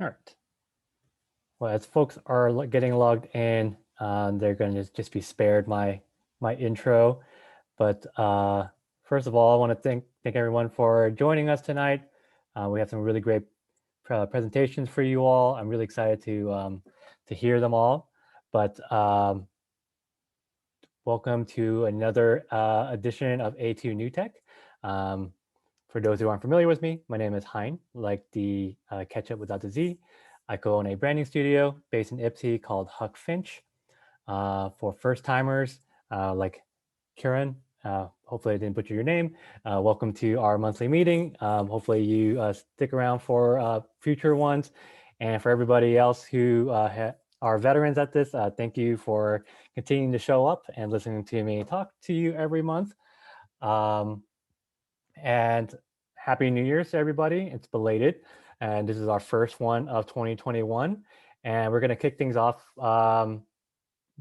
All right. Well, as folks are getting logged in, they're going to just be spared my intro. But first of all, I want to thank everyone for joining us tonight. We have some really great presentations for you all. I'm really excited to hear them all. But welcome to another edition of A2 New Tech. For those who aren't familiar with me, my name is Hein, like the ketchup without the Z. I co-own a branding studio based in Ipsy called Huck Finch. For first timers like Kieran, hopefully I didn't butcher your name. Welcome to our monthly meeting. Hopefully you stick around for future ones. And for everybody else who are veterans at this, thank you for continuing to show up and listening to me talk to you every month. And Happy New Year's to everybody. It's belated. And this is our first one of 2021. And we're going to kick things off a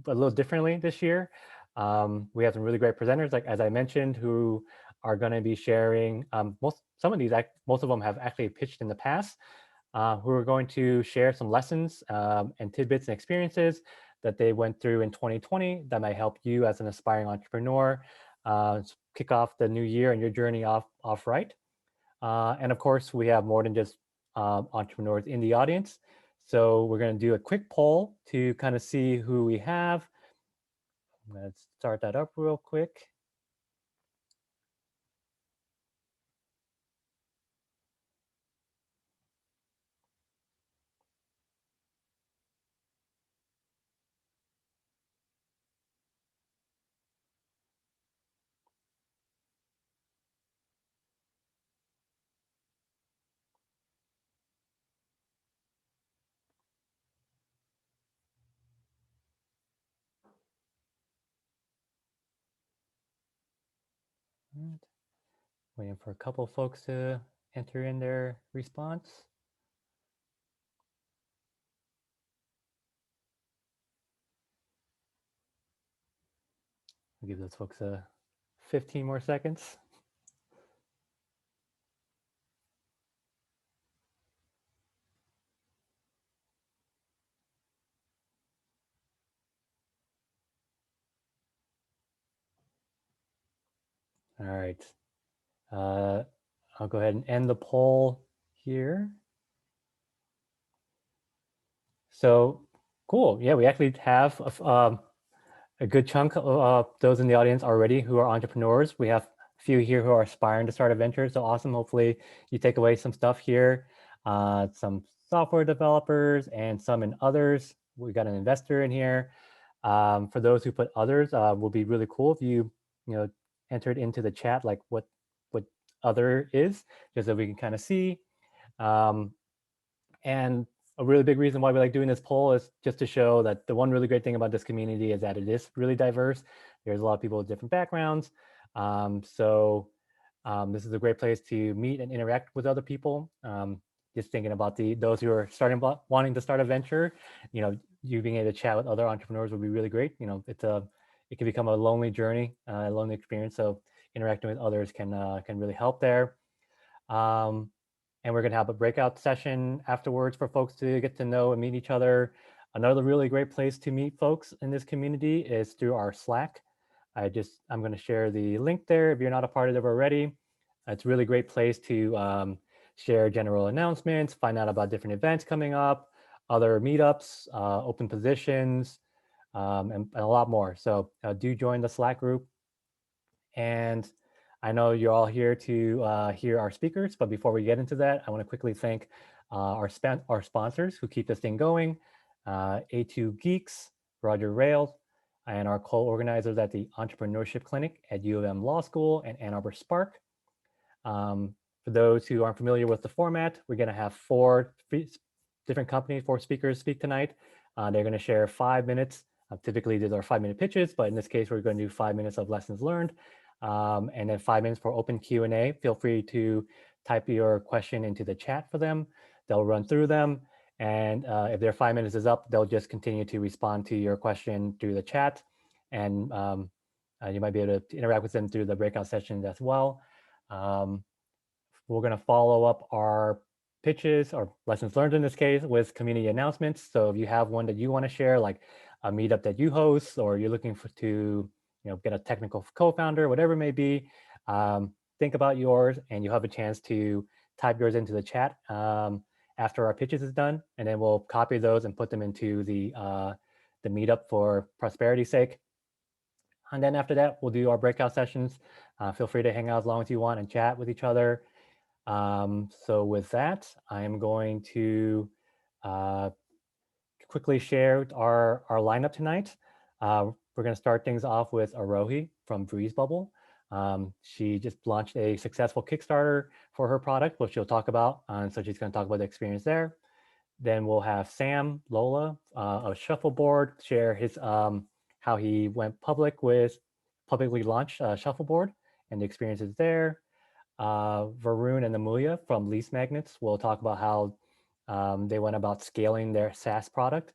little differently this year. We have some really great presenters, like as I mentioned, who are going to be sharing most of them have actually pitched in the past, who are going to share some lessons and tidbits and experiences that they went through in 2020 that might help you as an aspiring entrepreneur kick off the new year and your journey off right. And of course, we have more than just entrepreneurs in the audience. So we're going to do a quick poll to kind of see who we have. Let's start that up real quick. Right. Waiting for a couple folks to enter in their response. I'll give those folks 15 more seconds. All right. I'll go ahead and end the poll here. So cool. Yeah, we actually have a good chunk of those in the audience already who are entrepreneurs. We have a few here who are aspiring to start a venture. So awesome. Hopefully you take away some stuff here. Some software developers and some in others. We got an investor in here. For those who put others, will be really cool if you entered into the chat like what other is, just so we can kind of see. And a really big reason why we like doing this poll is just to show that the one really great thing about this community is that it is really diverse. There's a lot of people with different backgrounds. This is a great place to meet and interact with other people. Just thinking about those who are wanting to start a venture, you being able to chat with other entrepreneurs would be really great. It can become a lonely journey, a lonely experience. So interacting with others can really help there. And we're going to have a breakout session afterwards for folks to get to know and meet each other. Another really great place to meet folks in this community is through our Slack. I'm going to share the link there if you're not a part of it already. It's a really great place to share general announcements, find out about different events coming up, other meetups, open positions, and a lot more. So do join the Slack group. And I know you're all here to hear our speakers, but before we get into that, I want to quickly thank our sponsors who keep this thing going, A2 Geeks, Roger Rails, and our co-organizers at the Entrepreneurship Clinic at U of M Law School and Ann Arbor Spark. For those who aren't familiar with the format, we're going to have 4 different companies, 4 speakers speak tonight. They're going to share 5 minutes. Typically, these are 5-minute pitches, but in this case, we're going to do 5 minutes of lessons learned. And then 5 minutes for open Q&A. Feel free to type your question into the chat for them. They'll run through them. And if their 5 minutes is up, they'll just continue to respond to your question through the chat. And you might be able to interact with them through the breakout sessions as well. We're going to follow up our pitches or lessons learned in this case with community announcements. So if you have one that you want to share, like a meetup that you host, or you're looking for to get a technical co-founder, whatever it may be, think about yours, and you'll have a chance to type yours into the chat after our pitches is done, and then we'll copy those and put them into the meetup for prosperity's sake. And then after that, we'll do our breakout sessions. Feel free to hang out as long as you want and chat with each other. So with that, I am going to quickly share our lineup tonight. We're going to start things off with Arohi from Breeze Bubble. She just launched a successful Kickstarter for her product, which she'll talk about. So she's going to talk about the experience there. Then we'll have Sam Lola of Shuffleboard share his how he went publicly launched Shuffleboard and the experiences there. Varun and Amulia from Lease Magnets will talk about how they went about scaling their SaaS product.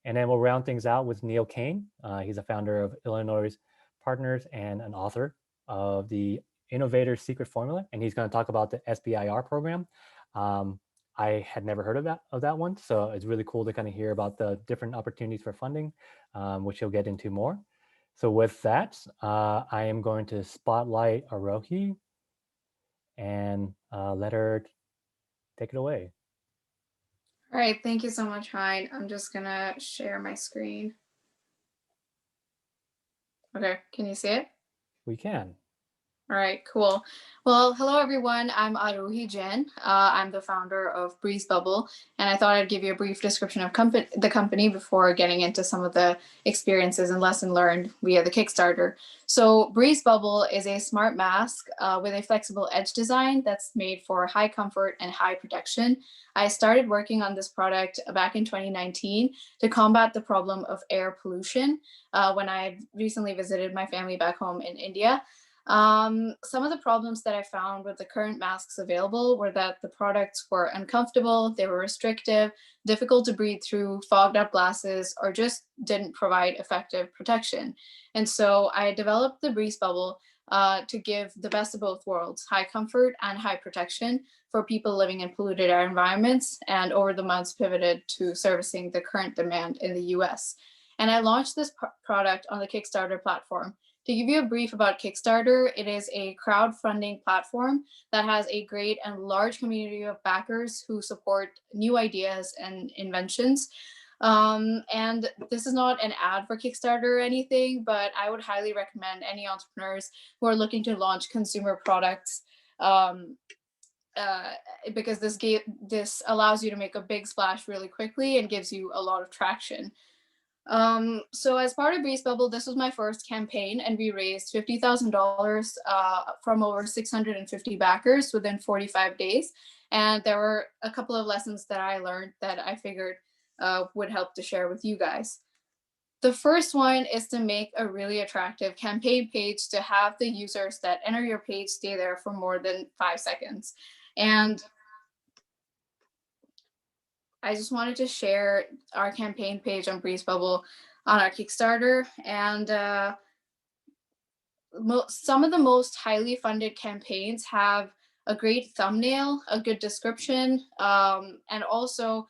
And then we'll round things out with Neil Kane. He's a founder of Illinois Partners and an author of the Innovator's Secret Formula. And he's going to talk about the SBIR program. I had never heard of that one. So it's really cool to kind of hear about the different opportunities for funding, which he'll get into more. So with that, I am going to spotlight Arohi and let her take it away. All right, thank you so much, Hein. I'm just gonna share my screen. Okay, can you see it? We can. All right, cool. Well, hello everyone. I'm Aruhi Jain. I'm the founder of Breeze Bubble, and I thought I'd give you a brief description of the company before getting into some of the experiences and lesson learned via the Kickstarter. So Breeze Bubble is a smart mask with a flexible edge design that's made for high comfort and high protection. I started working on this product back in 2019 to combat the problem of air pollution when I recently visited my family back home in India. Some of the problems that I found with the current masks available were that the products were uncomfortable, they were restrictive, difficult to breathe through, fogged up glasses, or just didn't provide effective protection. And so I developed the Breeze Bubble to give the best of both worlds, high comfort and high protection for people living in polluted air environments, and over the months pivoted to servicing the current demand in the US. And I launched this product on the Kickstarter platform. To give you a brief about Kickstarter, it is a crowdfunding platform that has a great and large community of backers who support new ideas and inventions. And this is not an ad for Kickstarter or anything, but I would highly recommend any entrepreneurs who are looking to launch consumer products because this allows you to make a big splash really quickly and gives you a lot of traction. So as part of Breeze Bubble, this was my first campaign, and we raised $50,000 from over 650 backers within 45 days. And there were a couple of lessons that I learned that I figured would help to share with you guys. The first one is to make a really attractive campaign page to have the users that enter your page stay there for more than 5 seconds. And I just wanted to share our campaign page on Breeze Bubble on our Kickstarter. And some of the most highly funded campaigns have a great thumbnail, a good description, and also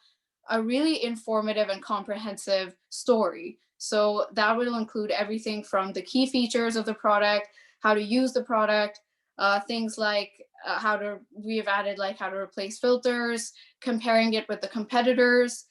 a really informative and comprehensive story. So that will include everything from the key features of the product, how to use the product, things like we've added like how to replace filters, comparing it with the competitors,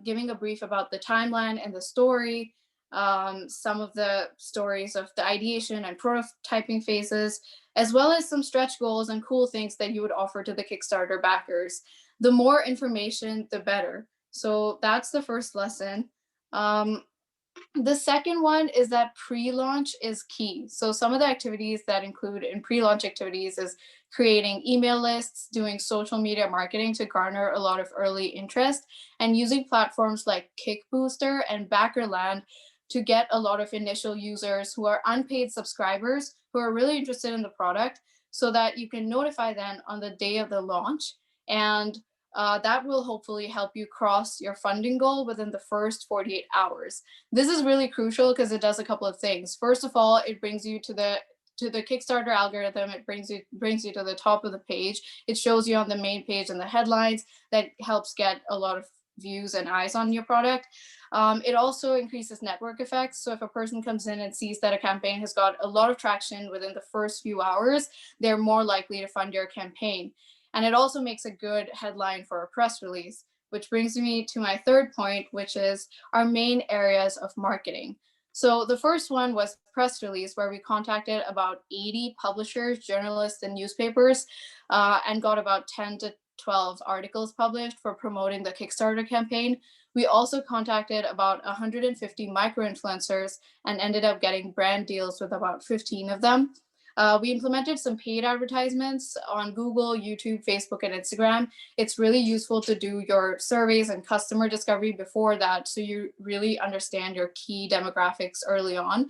giving a brief about the timeline and the story, some of the stories of the ideation and prototyping phases, as well as some stretch goals and cool things that you would offer to the Kickstarter backers. The more information, the better. So that's the first lesson. The second one is that pre-launch is key. So some of the activities that include in pre-launch activities is creating email lists, doing social media marketing to garner a lot of early interest, and using platforms like Kickbooster and Backerland to get a lot of initial users who are unpaid subscribers who are really interested in the product, so that you can notify them on the day of the launch. And that will hopefully help you cross your funding goal within the first 48 hours. This is really crucial because it does a couple of things. First of all, it brings you to to the Kickstarter algorithm. It brings you to the top of the page. It shows you on the main page and the headlines. That helps get a lot of views and eyes on your product. It also increases network effects. So if a person comes in and sees that a campaign has got a lot of traction within the first few hours, they're more likely to fund your campaign. And it also makes a good headline for a press release, which brings me to my third point, which is our main areas of marketing. So the first one was press release, where we contacted about 80 publishers, journalists, and newspapers, and got about 10 to 12 articles published for promoting the Kickstarter campaign. We also contacted about 150 micro influencers and ended up getting brand deals with about 15 of them. We implemented some paid advertisements on Google, YouTube, Facebook, and Instagram. It's really useful to do your surveys and customer discovery before that, so you really understand your key demographics early on,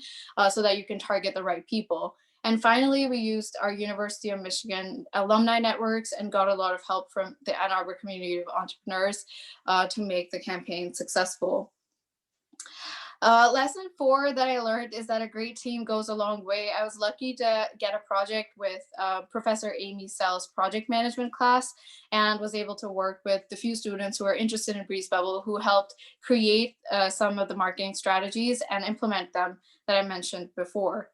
so that you can target the right people. And finally, we used our University of Michigan alumni networks and got a lot of help from the Ann Arbor community of entrepreneurs to make the campaign successful. Lesson 4 that I learned is that a great team goes a long way. I was lucky to get a project with Professor Amy Sell's project management class, and was able to work with the few students who are interested in Breeze Bubble, who helped create some of the marketing strategies and implement them that I mentioned before.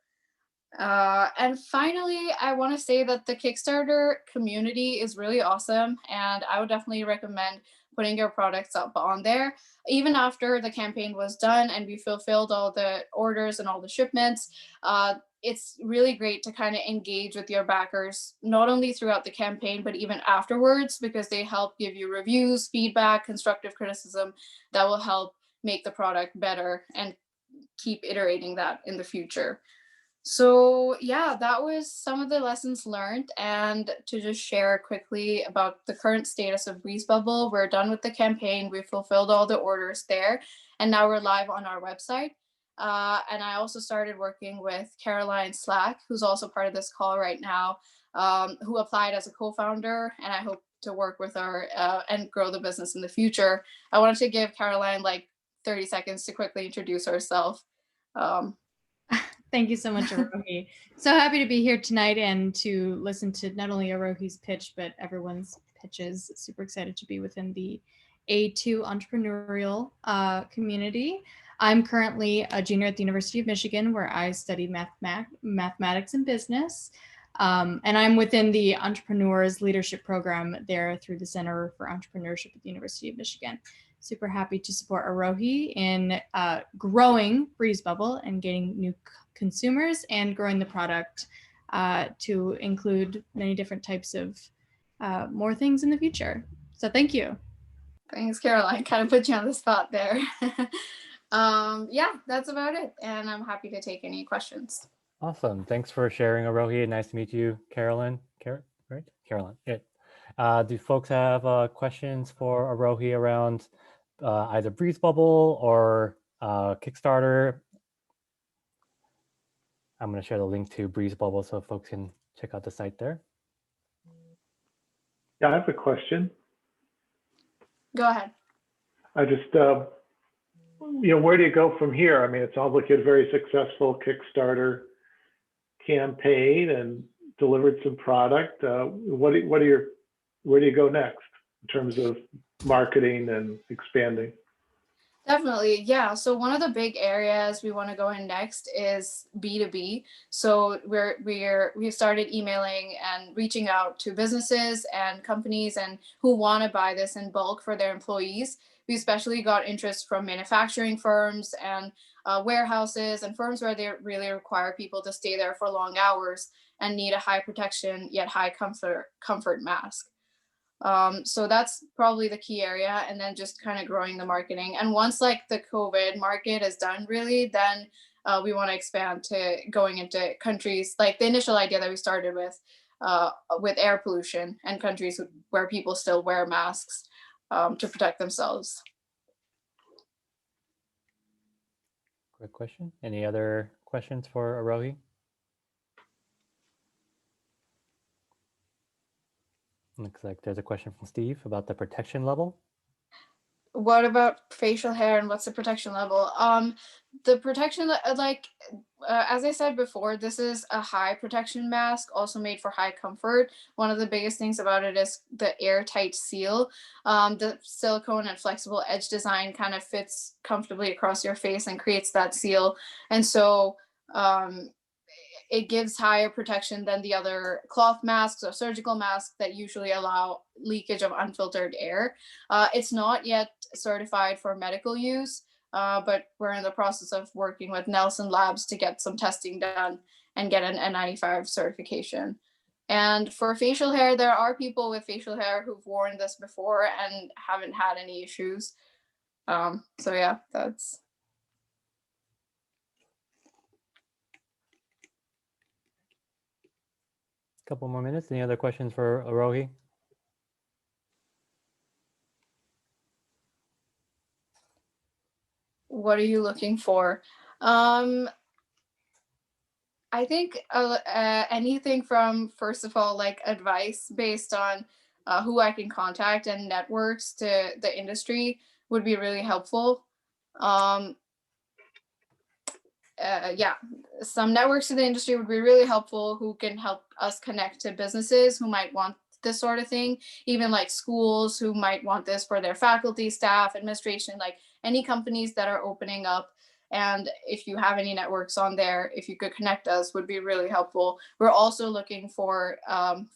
And finally, I want to say that the Kickstarter community is really awesome, and I would definitely recommend putting your products up on there. Even after the campaign was done and we fulfilled all the orders and all the shipments, it's really great to kind of engage with your backers, not only throughout the campaign, but even afterwards, because they help give you reviews, feedback, constructive criticism that will help make the product better and keep iterating that in the future. So yeah, that was some of the lessons learned. And to just share quickly about the current status of Breeze Bubble, we're done with the campaign. We fulfilled all the orders there, and now we're live on our website. And I also started working with Caroline Slack, who's also part of this call right now, who applied as a co-founder, and I hope to work with her and grow the business in the future. I wanted to give Caroline like 30 seconds to quickly introduce herself. Um, Thank you so much, Arohi. So happy to be here tonight and to listen to not only Arohi's pitch, but everyone's pitches. Super excited to be within the A2 entrepreneurial community. I'm currently a junior at the University of Michigan, where I study mathematics and business. And I'm within the Entrepreneurs Leadership Program there through the Center for Entrepreneurship at the University of Michigan. Super happy to support Arohi in growing Breeze Bubble and getting new consumers and growing the product to include many different types of more things in the future. So thank you. Thanks, Caroline. Kind of put you on the spot there. Yeah, that's about it. And I'm happy to take any questions. Awesome. Thanks for sharing, Arohi. Nice to meet you, Carolyn. Right? Carolyn. Yeah. Do folks have questions for Arohi around either Breeze Bubble or Kickstarter? I'm going to share the link to Breeze Bubble so folks can check out the site there. Yeah, I have a question. Go ahead. I just, where do you go from here? I mean, it sounds like you had a very successful Kickstarter campaign and delivered some product. Where do you go next in terms of marketing and expanding? Definitely. Yeah. So one of the big areas we want to go in next is B2B. So we've started emailing and reaching out to businesses and companies and who want to buy this in bulk for their employees. We especially got interest from manufacturing firms and warehouses and firms where they really require people to stay there for long hours and need a high protection yet high comfort mask. So that's probably the key area, and then just kind of growing the marketing. And once like the COVID market is done, really, then we want to expand to going into countries like the initial idea that we started with air pollution and countries where people still wear masks to protect themselves. Quick question. Any other questions for Arohi? Looks like there's a question from Steve about the protection level. what about facial hair and what's the protection level? The protection, as I said before, this is a high protection mask, also made for high comfort. One of the biggest things about it is the airtight seal. The silicone and flexible edge design kind of fits comfortably across your face and creates that seal. And so it gives higher protection than the other cloth masks or surgical masks that usually allow leakage of unfiltered air. It's not yet certified for medical use, but we're in the process of working with Nelson Labs to get some testing done and get an N95 certification. And for facial hair, there are people with facial hair who've worn this before and haven't had any issues. So yeah, that's. Couple more minutes. Any other questions for Arohi? What are you looking for? I think anything from, first of all, like advice based on who I can contact and networks to the industry would be really helpful. Yeah, some networks to the industry would be really helpful who can help us connect to businesses who might want this sort of thing, even like schools who might want this for their faculty, staff, administration, like any companies that are opening up. And if you have any networks on there, if you could connect us, would be really helpful. We're also looking for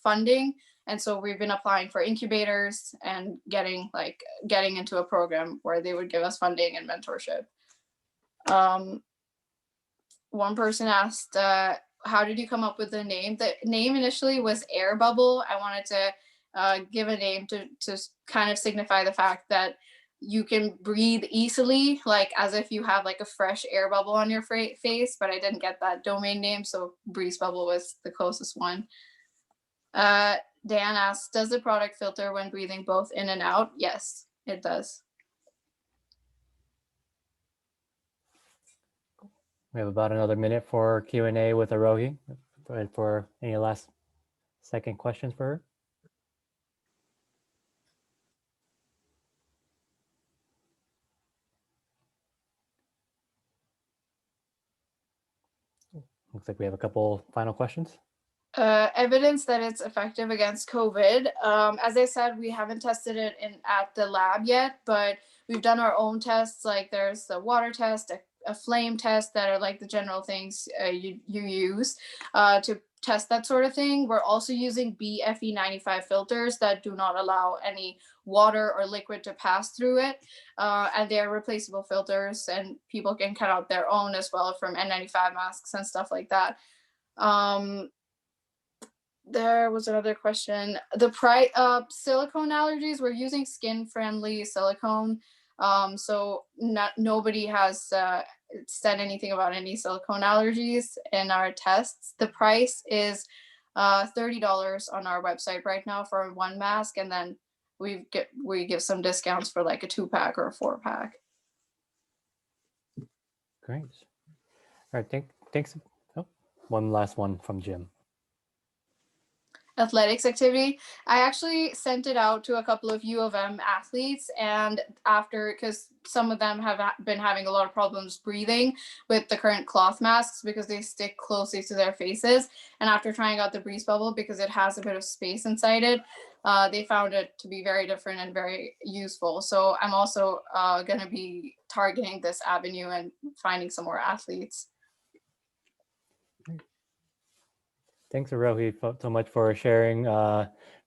funding. And so we've been applying for incubators and getting into a program where they would give us funding and mentorship. One person asked, how did you come up with the name? The name initially was Air Bubble. I wanted to give a name to kind of signify the fact that you can breathe easily, like as if you have like a fresh air bubble on your face, but I didn't get that domain name, so Breeze Bubble was the closest one. Dan asked, does the product filter when breathing both in and out? Yes, it does. We have about another minute for Q&A with Arohi for any last second questions for her. Looks like we have a couple final questions. Evidence that it's effective against COVID. As I said, we haven't tested it at the lab yet, but we've done our own tests. Like there's the water test, a flame test that are like the general things you use to test that sort of thing. We're also using BFE95 filters that do not allow any water or liquid to pass through it. And they're replaceable filters, and people can cut out their own as well from N95 masks and stuff like that. There was another question. The price silicone allergies, we're using skin-friendly silicone. So nobody has said anything about any silicone allergies in our tests. The price is $30 on our website right now for one mask, and then we give some discounts for like a 2-pack or a 4-pack. Great. All right, thanks. Oh, one last one from Jim. Athletics activity. I actually sent it out to a couple of U of M athletes, and because some of them have been having a lot of problems breathing with the current cloth masks because they stick closely to their faces, and after trying out the Breeze Bubble because it has a bit of space inside it, they found it to be very different and very useful. So I'm also going to be targeting this avenue and finding some more athletes. Thanks, Arohi, so much for sharing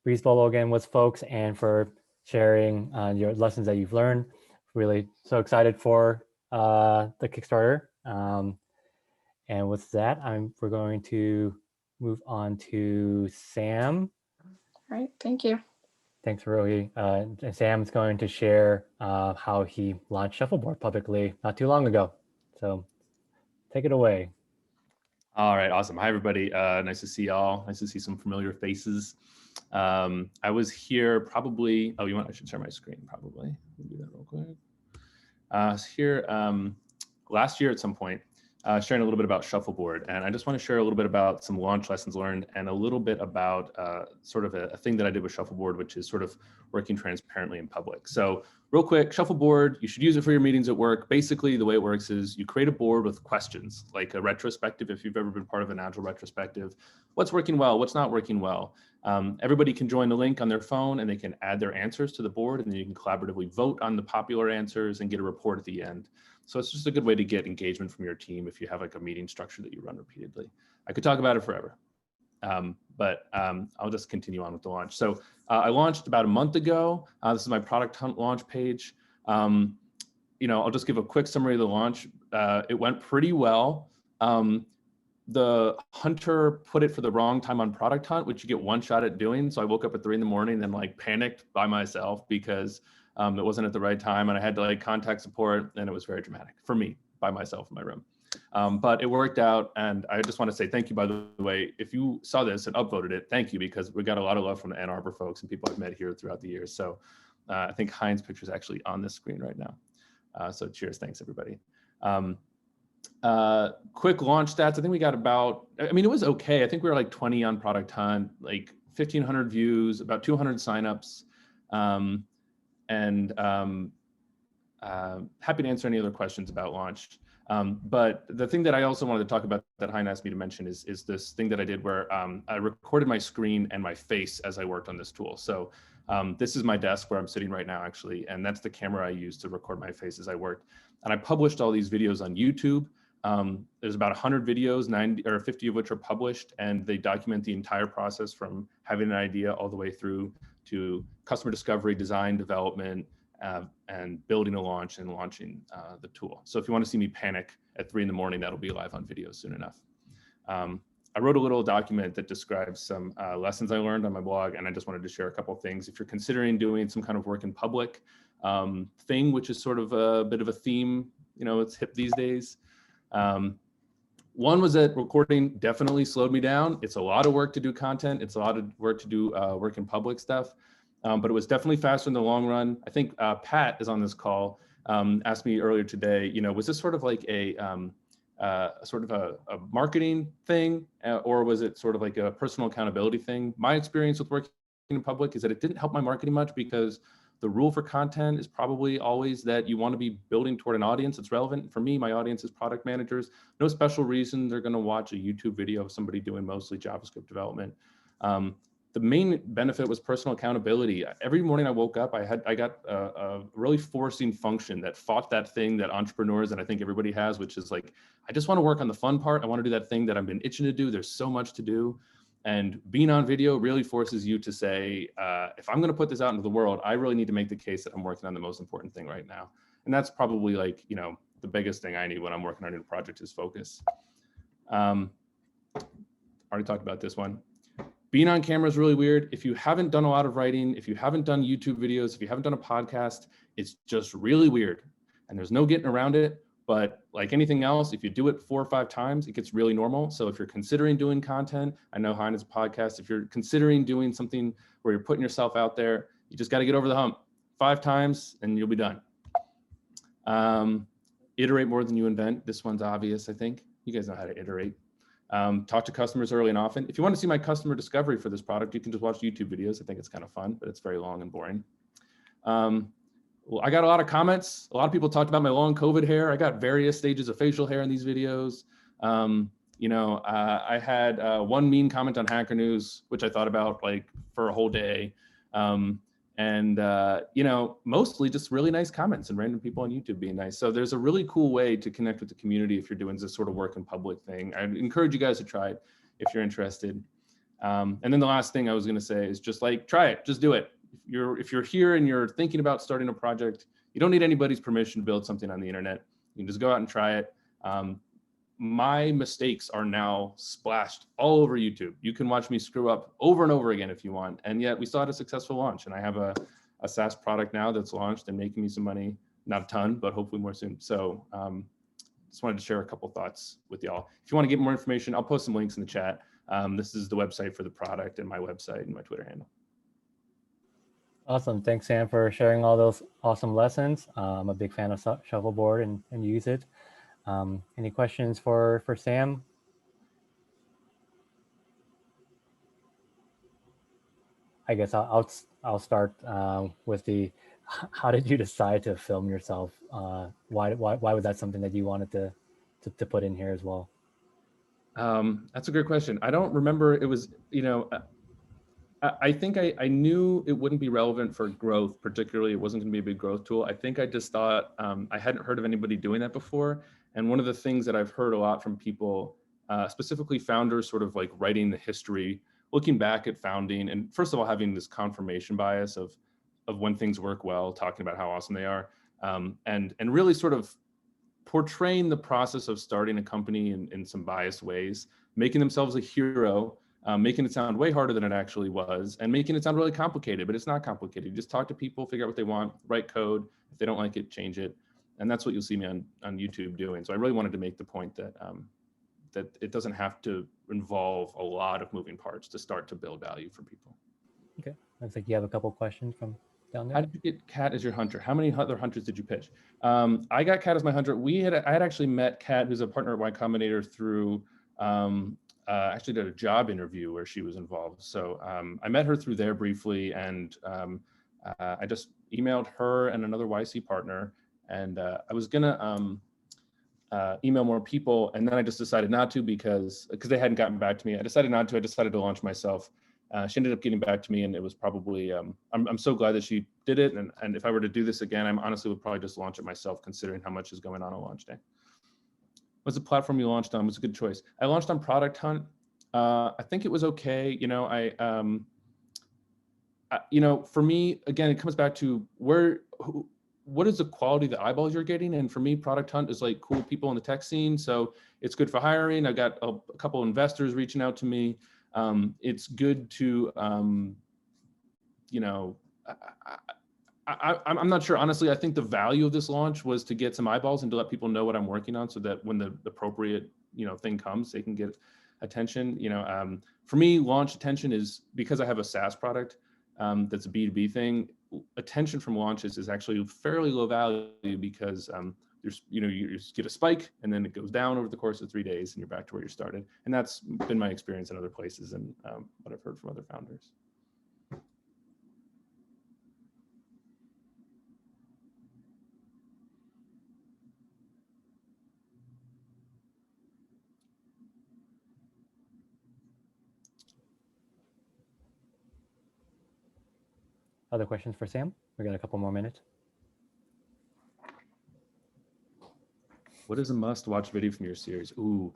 Breeze Bubble again with folks and for sharing your lessons that you've learned. Really so excited for the Kickstarter. And with that, we're going to move on to Sam. All right, thank you. Thanks, Arohi. Sam's going to share how he launched Shuffleboard publicly not too long ago. So take it away. All right, awesome. Hi, everybody. Nice to see y'all. Nice to see some familiar faces. I was here probably, I should share my screen probably. Let me do that real quick. I was here last year at some point. sharing a little bit about Shuffleboard. And I just want to share a little bit about some launch lessons learned and a little bit about sort of a thing that I did with Shuffleboard, which is sort of working transparently in public. So real quick, Shuffleboard, you should use it for your meetings at work. Basically, the way it works is you create a board with questions, like a retrospective, if you've ever been part of an Agile retrospective. What's working well? What's not working well? Everybody can join the link on their phone and they can add their answers to the board, and then you can collaboratively vote on the popular answers and get a report at the end. So it's just a good way to get engagement from your team if you have like a meeting structure that you run repeatedly. I could talk about it forever, but I'll just continue on with the launch. So I launched about a month ago. This is my product hunt launch page. I'll just give a quick summary of the launch. It went pretty well. The hunter put it for the wrong time on product hunt, which you get one shot at doing. So I woke up at 3 a.m. and like panicked by myself because it wasn't at the right time, and I had to like contact support, and it was very dramatic for me by myself in my room. But it worked out, and I just want to say thank you, by the way. If you saw this and upvoted it, thank you, because we got a lot of love from the Ann Arbor folks and people I've met here throughout the years. So I think Hein's picture is actually on this screen right now. So cheers, thanks everybody. Quick launch stats. I think we got about, it was okay. I think we were like 20 on Product Hunt, like 1,500 views, about 200 signups. Happy to answer any other questions about launch. But the thing that I also wanted to talk about that Hein asked me to mention is this thing that I did where I recorded my screen and my face as I worked on this tool. So this is my desk where I'm sitting right now, actually, and that's the camera I used to record my face as I worked. And I published all these videos on YouTube. There's about 100 videos, 90 or 50 of which are published, and they document the entire process from having an idea all the way through to customer discovery, design, development, and building a launch and launching the tool. So if you want to see me panic at 3 a.m, that'll be live on video soon enough. I wrote a little document that describes some lessons I learned on my blog, and I just wanted to share a couple of things. If you're considering doing some kind of work in public thing, which is sort of a bit of a theme, it's hip these days. One was that recording definitely slowed me down. It's a lot of work to do content. It's a lot of work to do work in public stuff, but it was definitely faster in the long run. I think Pat is on this call, asked me earlier today, was this sort of like a marketing thing, or was it sort of like a personal accountability thing? My experience with working in public is that it didn't help my marketing much, because the rule for content is probably always that you want to be building toward an audience that's relevant. For me, my audience is product managers. No special reason they're going to watch a YouTube video of somebody doing mostly JavaScript development. The main benefit was personal accountability. Every morning I woke up, I got a really forcing function that fought that thing that entrepreneurs, and I think everybody has, which is like, I just want to work on the fun part. I want to do that thing that I've been itching to do. There's so much to do. And being on video really forces you to say, if I'm going to put this out into the world, I really need to make the case that I'm working on the most important thing right now. And that's probably like, the biggest thing I need when I'm working on a new project is focus. Already talked about this one. Being on camera is really weird. If you haven't done a lot of writing, if you haven't done YouTube videos, if you haven't done a podcast, it's just really weird. And there's no getting around it. But like anything else, if you do it 4 or 5 times, it gets really normal. So if you're considering doing content, I know Hein is a podcast. If you're considering doing something where you're putting yourself out there, you just got to get over the hump 5 times and you'll be done. Iterate more than you invent. This one's obvious, I think. You guys know how to iterate. Talk to customers early and often. If you want to see my customer discovery for this product, you can just watch YouTube videos. I think it's kind of fun, but it's very long and boring. Well, I got a lot of comments. A lot of people talked about my long COVID hair. I got various stages of facial hair in these videos. I had one mean comment on Hacker News, which I thought about like for a whole day. Mostly just really nice comments and random people on YouTube being nice. So there's a really cool way to connect with the community if you're doing this sort of work in public thing. I encourage you guys to try it if you're interested. And then the last thing I was going to say is just like, try it, just do it. If you're here and you're thinking about starting a project, you don't need anybody's permission to build something on the internet. You can just go out and try it. My mistakes are now splashed all over YouTube. You can watch me screw up over and over again if you want. And yet we still had a successful launch. And I have a SaaS product now that's launched and making me some money, not a ton, but hopefully more soon. So just wanted to share a couple thoughts with y'all. If you want to get more information, I'll post some links in the chat. This is the website for the product and my website and my Twitter handle. Awesome. Thanks, Sam, for sharing all those awesome lessons. I'm a big fan of Shuffleboard and use it. Any questions for Sam? I guess I'll start with the how did you decide to film yourself? Why was that something that you wanted to put in here as well? That's a great question. I don't remember. It was, I think I knew it wouldn't be relevant for growth, particularly. It wasn't going to be a big growth tool. I think I just thought I hadn't heard of anybody doing that before. And one of the things that I've heard a lot from people, specifically founders, sort of like writing the history, looking back at founding, and first of all, having this confirmation bias of when things work well, talking about how awesome they are, and really sort of portraying the process of starting a company in some biased ways, making themselves a hero, making it sound way harder than it actually was, and making it sound really complicated, but it's not complicated. You just talk to people, figure out what they want, write code. If they don't like it, change it. And that's what you'll see me on YouTube doing. So I really wanted to make the point that that it doesn't have to involve a lot of moving parts to start to build value for people. Okay, looks like you have a couple questions from down there. How did you get Kat as your hunter? How many other hunters did you pitch? I got Kat as my hunter. I had actually met Kat, who's a partner at Y Combinator, through actually did a job interview where she was involved. So I met her through there briefly, and I just emailed her and another YC partner, and I was gonna email more people, and then I just decided not to because they hadn't gotten back to me. I decided not to. I decided to launch myself. She ended up getting back to me, and it was probably, I'm so glad that she did it. And if I were to do this again, I honestly would probably just launch it myself, considering how much is going on launch day. What's the platform you launched on? Was a good choice. I launched on Product Hunt. I think it was okay. For me, again, it comes back to what is the quality of the eyeballs you're getting? And for me, Product Hunt is like cool people in the tech scene. So it's good for hiring. I got a couple of investors reaching out to me. It's good to, I'm not sure, honestly. I think the value of this launch was to get some eyeballs and to let people know what I'm working on, so that when the appropriate, thing comes, they can get attention. For me, launch attention is, because I have a SaaS product that's a B2B thing. Attention from launches is actually fairly low value, because you just get a spike and then it goes down over the course of 3 days and you're back to where you started. And that's been my experience in other places, and what I've heard from other founders. Other questions for Sam? We got a couple more minutes. What is a must-watch video from your series? Ooh,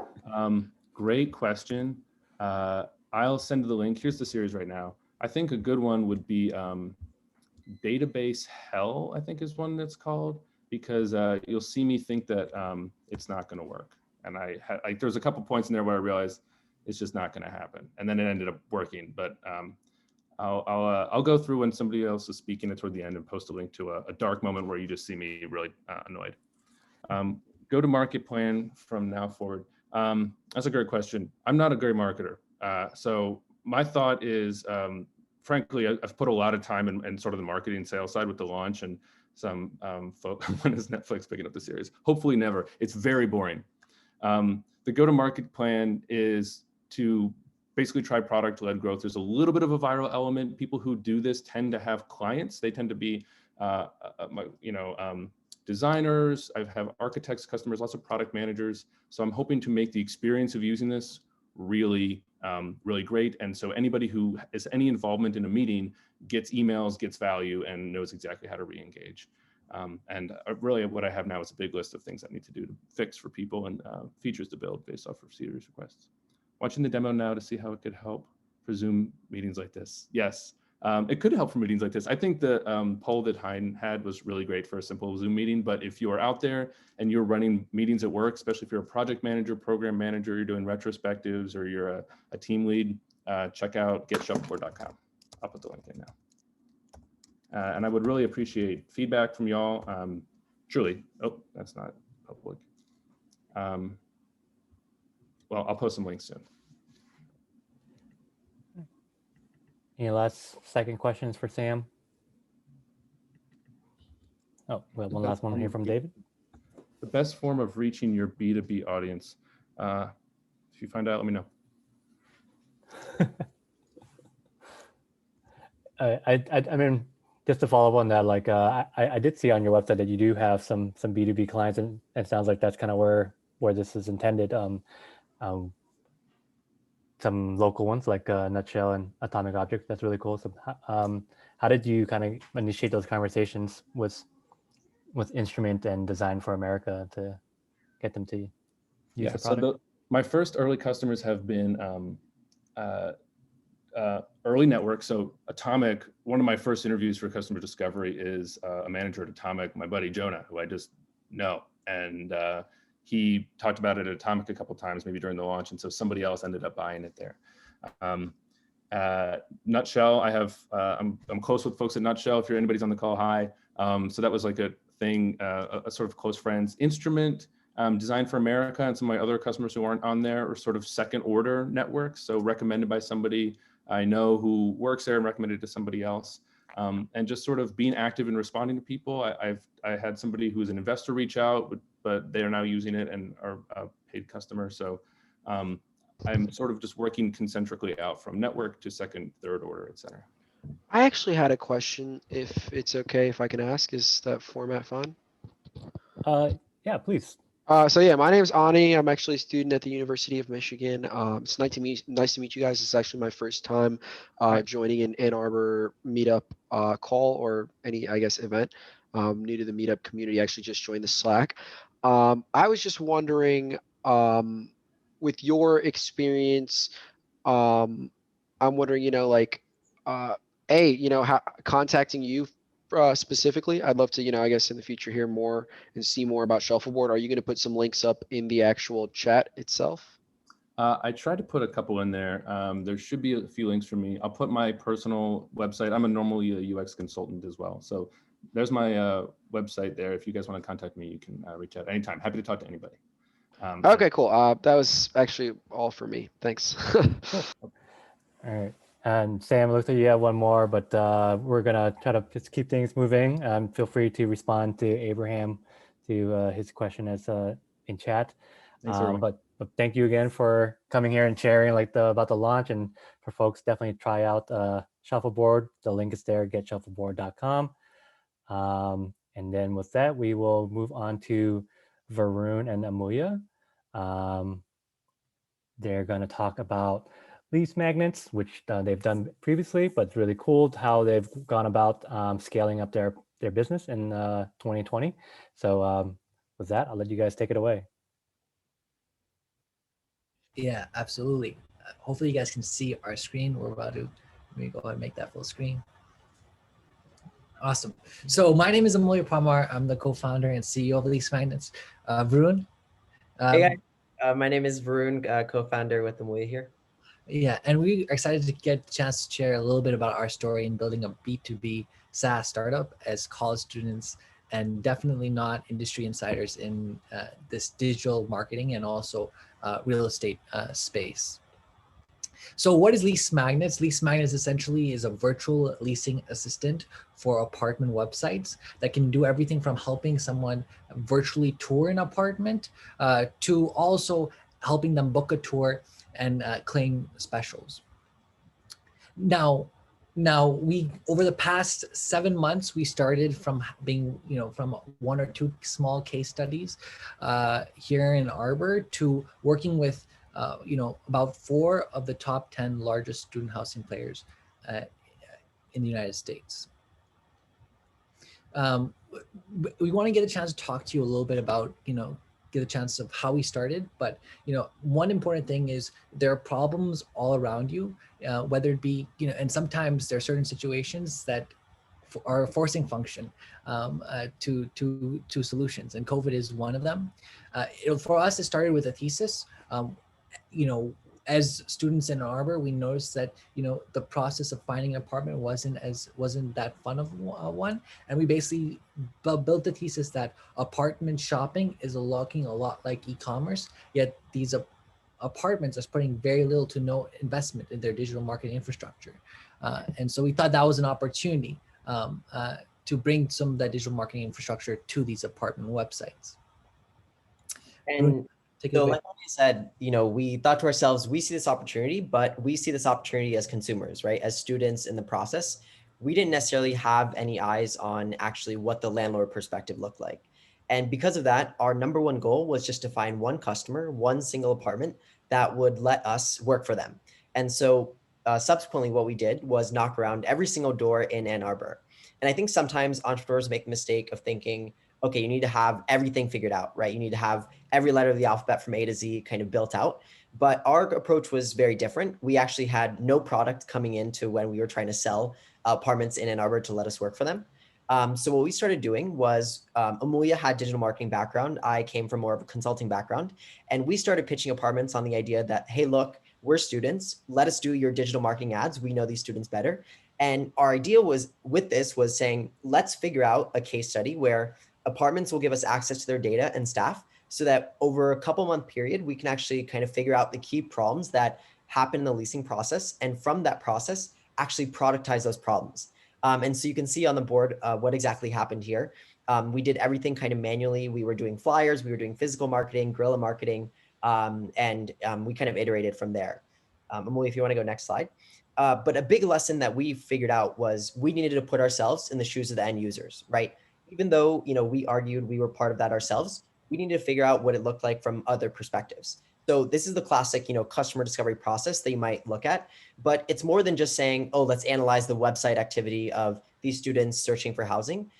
great question. I'll send the link. Here's the series right now. I think a good one would be Database Hell, I think is one that's called, because you'll see me think that it's not going to work. And there's a couple points in there where I realized it's just not going to happen. And then it ended up working. But I'll go through when somebody else is speaking toward the end and post a link to a dark moment where you just see me really annoyed. Go to market plan from now forward. That's a great question. I'm not a great marketer. So my thought is, frankly, I've put a lot of time in sort of the marketing sales side with the launch, and some when is Netflix picking up the series? Hopefully never. It's very boring. The go-to-market plan is to basically try product-led growth. There's a little bit of a viral element. People who do this tend to have clients. They tend to be, designers. I have architects, customers, lots of product managers. So I'm hoping to make the experience of using this really, really great. And so anybody who has any involvement in a meeting gets emails, gets value, and knows exactly how to re-engage. And really what I have now is a big list of things I need to do to fix for people, and features to build based off of series requests. Watching the demo now to see how it could help for Zoom meetings like this. Yes, it could help for meetings like this. I think the poll that Hein had was really great for a simple Zoom meeting, but if you're out there and you're running meetings at work, especially if you're a project manager, program manager, you're doing retrospectives, or you're a team lead, check out getshuffleboard.com. I'll put the link in now. And I would really appreciate feedback from y'all. Truly, oh, that's not public. Well, I'll post some links soon. Any last second questions for Sam? Oh, we have one last one here from David. the best form of reaching your B2B audience? If you find out, let me know. I mean, just to follow up on that, like I did see on your website that you do have some B2B clients, and it sounds like that's kind of where this is intended. Some local ones like Nutshell and Atomic Object. That's really cool. So, how did you kind of initiate those conversations with Instrument and Design for America to get them to use the product? So my first early customers have been early network. So Atomic, one of my first interviews for customer discovery is a manager at Atomic, my buddy Jonah, who I just know. And he talked about it at Atomic a couple of times, maybe during the launch. And so somebody else ended up buying it there. Nutshell, I'm close with folks at Nutshell. If anybody's on the call, hi. So that was like a thing, a sort of close friends. Instrument, Design for America, and some of my other customers who aren't on there are sort of second order networks. So recommended by somebody I know who works there and recommended to somebody else. And just sort of being active and responding to people. I had somebody who's an investor reach out, but they are now using it and are a paid customer. So I'm sort of just working concentrically out from network to second, third order, et cetera. I actually had a question, if it's okay if I can ask. Is that format fine? Yeah, please. So yeah, my name is Ani. I'm actually a student at the University of Michigan. It's nice to meet you guys. It's actually my first time joining an Ann Arbor meetup call or any, I guess, event. New to the meetup community. I actually just joined the Slack. I was just wondering, with your experience, I'm wondering, how contacting you specifically. I'd love to, I guess in the future hear more and see more about Shuffleboard. Are you going to put some links up in the actual chat itself? I tried to put a couple in there. There should be a few links for me. I'll put my personal website. I'm normally a UX consultant as well. So there's my website there. If you guys want to contact me, you can reach out anytime. Happy to talk to anybody. Okay, cool. That was actually all for me. Thanks. Cool. All right. And Sam, looks like you have one more, but we're gonna try to just keep things moving. Feel free to respond to Abraham to his question as in chat. Thanks, But thank you again for coming here and sharing about the launch, and for folks, definitely try out Shuffleboard. The link is there, getshuffleboard.com. And then with that, we will move on to Varun and Amulia. They're going to talk about lease magnets, which they've done previously, but it's really cool how they've gone about scaling up their business in 2020. So with that, I'll let you guys take it away. Yeah, absolutely. Hopefully you guys can see our screen. We're about to, let me go ahead and make that full screen. Awesome. So my name is Amulia Pamar. I'm the co-founder and CEO of Lease Magnets. Varun? Hey guys, my name is Varun, co-founder with Amulia here. Yeah, and we are excited to get the chance to share a little bit about our story in building a B2B SaaS startup as college students, and definitely not industry insiders in this digital marketing and also real estate space. So what is Lease Magnets? Lease Magnets essentially is a virtual leasing assistant for apartment websites that can do everything from helping someone virtually tour an apartment to also helping them book a tour and claim specials. Now we, over the past 7 months, we started from being, from 1 or 2 small case studies here in Arbor to working with about 4 of the top 10 largest student housing players in the United States. We want to get a chance to talk to you a little bit about, get a chance of how we started. But, one important thing is there are problems all around you, whether it be, and sometimes there are certain situations that are a forcing function to solutions. And COVID is one of them. For us, it started with a thesis. As students in Arbor, we noticed that the process of finding an apartment wasn't that fun of one, and we basically built the thesis that apartment shopping is looking a lot like e-commerce. Yet these apartments are putting very little to no investment in their digital marketing infrastructure, and so we thought that was an opportunity to bring some of that digital marketing infrastructure to these apartment websites. And Take it so away. like I said, we thought to ourselves, we see this opportunity, but we see this opportunity as consumers, right? As students in the process. We didn't necessarily have any eyes on actually what the landlord perspective looked like. And because of that, our number one goal was just to find one customer, one single apartment that would let us work for them. And so subsequently, what we did was knock around every single door in Ann Arbor. And I think sometimes entrepreneurs make the mistake of thinking, okay, you need to have everything figured out, right? You need to have every letter of the alphabet from A to Z kind of built out. But our approach was very different. We actually had no product coming into when we were trying to sell apartments in Ann Arbor to let us work for them. So what we started doing was Amelia had digital marketing background. I came from more of a consulting background. And we started pitching apartments on the idea that, hey, look, we're students. Let us do your digital marketing ads. We know these students better. And our idea was with this was saying, let's figure out a case study where apartments will give us access to their data and staff so that over a couple month period, we can actually kind of figure out the key problems that happen in the leasing process. And from that process, actually productize those problems. And so you can see on the board what exactly happened here. We did everything kind of manually. We were doing flyers, we were doing physical marketing, guerrilla marketing, and we kind of iterated from there. Emily, if you want to go next slide. But a big lesson that we figured out was we needed to put ourselves in the shoes of the end users, right? Even though we argued we were part of that ourselves, we needed to figure out what it looked like from other perspectives. So this is the classic, customer discovery process that you might look at, but it's more than just saying, oh, let's analyze the website activity of these students searching for housing.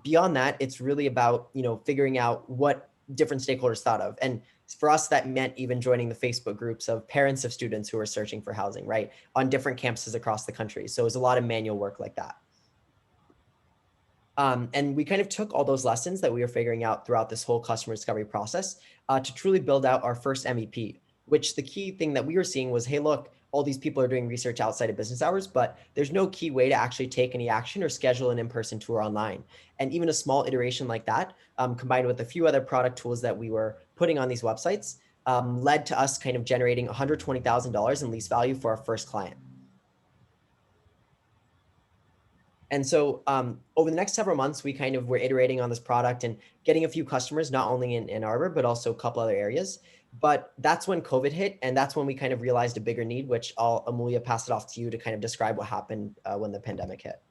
Beyond that, it's really about, figuring out what different stakeholders thought of. And for us, that meant even joining the Facebook groups of parents of students who are searching for housing, right, on different campuses across the country. So it was a lot of manual work like that. And we kind of took all those lessons that we were figuring out throughout this whole customer discovery process to truly build out our first MVP, which the key thing that we were seeing was, hey, look, all these people are doing research outside of business hours, but there's no key way to actually take any action or schedule an in-person tour online. And even a small iteration like that, combined with a few other product tools that we were putting on these websites, led to us kind of generating $120,000 in lease value for our first client. And so over the next several months, we kind of were iterating on this product and getting a few customers, not only in Ann Arbor, but also a couple other areas. But that's when COVID hit. And that's when we kind of realized a bigger need, which I'll, Amelia, pass it off to you to kind of describe what happened when the pandemic hit.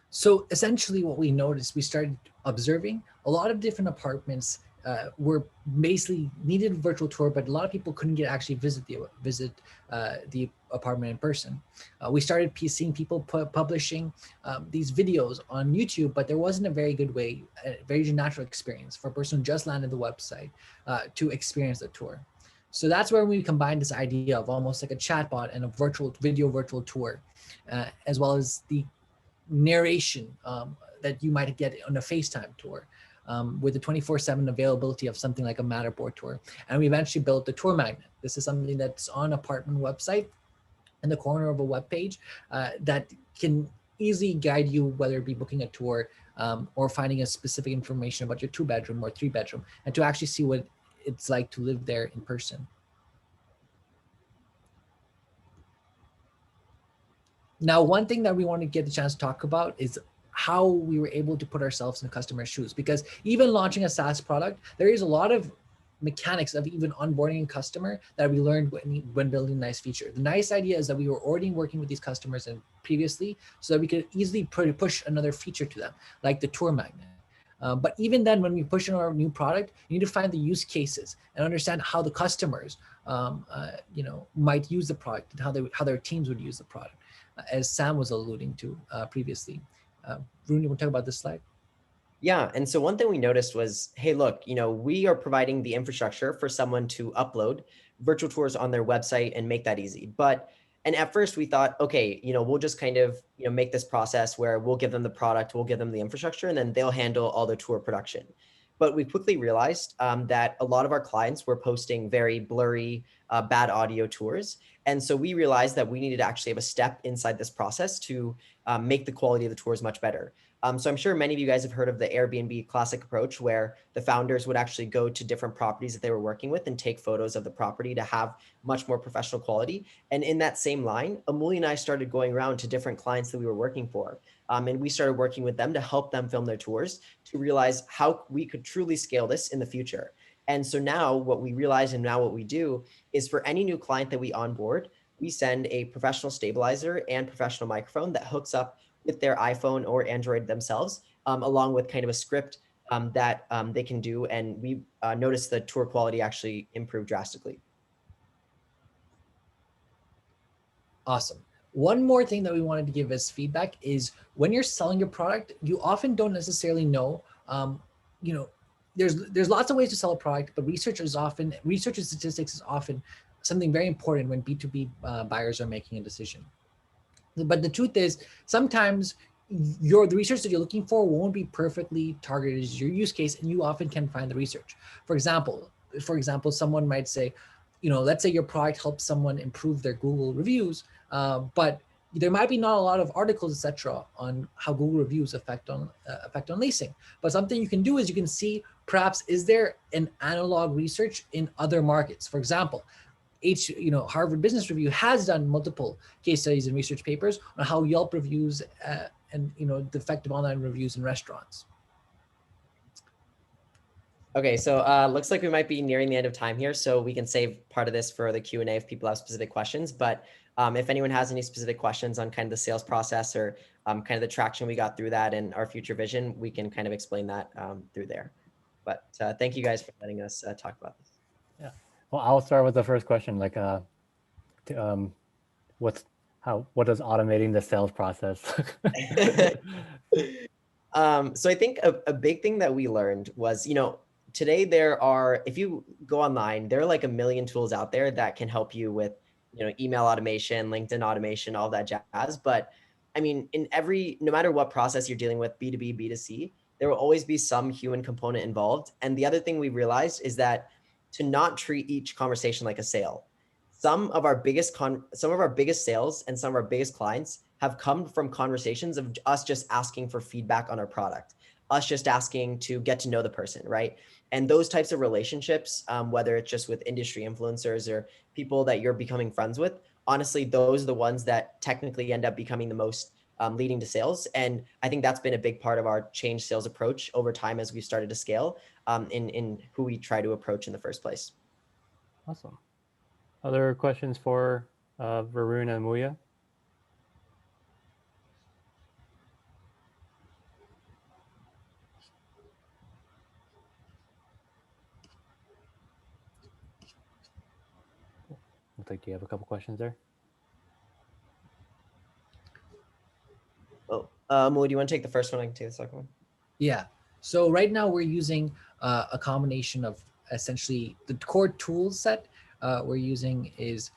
So essentially what we noticed, we started observing a lot of different apartments were basically needed a virtual tour, but a lot of people couldn't get actually visit the apartment in person. We started seeing people publishing these videos on YouTube, but there wasn't a very good way, a very natural experience for a person who just landed the website to experience the tour. So that's where we combined this idea of almost like a chatbot and a virtual tour, as well as the narration that you might get on a FaceTime tour. With the 24/7 availability of something like a Matterport tour. And we eventually built the tour magnet. This is something that's on apartment website in the corner of a web page that can easily guide you, whether it be booking a tour or finding a specific information about your 2-bedroom or 3-bedroom, and to actually see what it's like to live there in person. Now, one thing that we want to get the chance to talk about is how we were able to put ourselves in the customer's shoes, because even launching a SaaS product, there is a lot of mechanics of even onboarding a customer that we learned when building a nice feature. The nice idea is that we were already working with these customers and previously, so that we could easily push another feature to them, like the tour magnet. But even then, when we push in our new product, you need to find the use cases and understand how the customers, might use the product and how their teams would use the product, as Sam was alluding to previously. Varun, you want to talk about this slide? Yeah, and so one thing we noticed was, hey, look, we are providing the infrastructure for someone to upload virtual tours on their website and make that easy. And at first we thought, okay, we'll just kind of, make this process where we'll give them the product, we'll give them the infrastructure, and then they'll handle all the tour production. But we quickly realized that a lot of our clients were posting very blurry, bad audio tours. And so we realized that we needed to actually have a step inside this process to make the quality of the tours much better. So I'm sure many of you guys have heard of the Airbnb classic approach, where the founders would actually go to different properties that they were working with and take photos of the property to have much more professional quality. And in that same line, Amuli and I started going around to different clients that we were working for. And we started working with them to help them film their tours, to realize how we could truly scale this in the future. And so now what we realize, and now what we do, is for any new client that we onboard, we send a professional stabilizer and professional microphone that hooks up with their iPhone or Android themselves, along with kind of a script that they can do. And we noticed the tour quality actually improved drastically. Awesome. One more thing that we wanted to give as feedback is when you're selling your product, you often don't necessarily know, you know, there's lots of ways to sell a product, but research and statistics is often something very important when B2B buyers are making a decision. But the truth is, sometimes the research that you're looking for won't be perfectly targeted as your use case, and you often can find the research. For example, someone might say, you know, let's say your product helps someone improve their Google reviews, but there might be not a lot of articles, etc., on how Google reviews affect on leasing. But something you can do is you can see perhaps is there an analog research in other markets. For example, Harvard Business Review has done multiple case studies and research papers on how Yelp reviews and the effect of online reviews in restaurants. Okay, so looks like we might be nearing the end of time here, so we can save part of this for the Q&A if people have specific questions. But if anyone has any specific questions on kind of the sales process or kind of the traction we got through that and our future vision, we can kind of explain that through there. But thank you guys for letting us talk about this. Yeah. Well, I'll start with the first question. Like, what does automating the sales process? So I think a big thing that we learned was, today there are, if you go online, there are like 1 million tools out there that can help you with, email automation, LinkedIn automation, all that jazz. But I mean, no matter what process you're dealing with, B2B, B2C, there will always be some human component involved. And the other thing we realized is that to not treat each conversation like a sale. Some of our biggest sales and some of our biggest clients have come from conversations of us just asking for feedback on our product, us just asking to get to know the person, right? And those types of relationships, whether it's just with industry influencers or people that you're becoming friends with, honestly, those are the ones that technically end up becoming the most leading to sales. And I think that's been a big part of our change sales approach over time as we've started to scale in who we try to approach in the first place. Awesome. Other questions for Varun and Muya? Looks like you have a couple questions there. Oh, Mo, do you want to take the first one? I can take the second one. Yeah. So right now we're using a combination of essentially the core tool set we're using is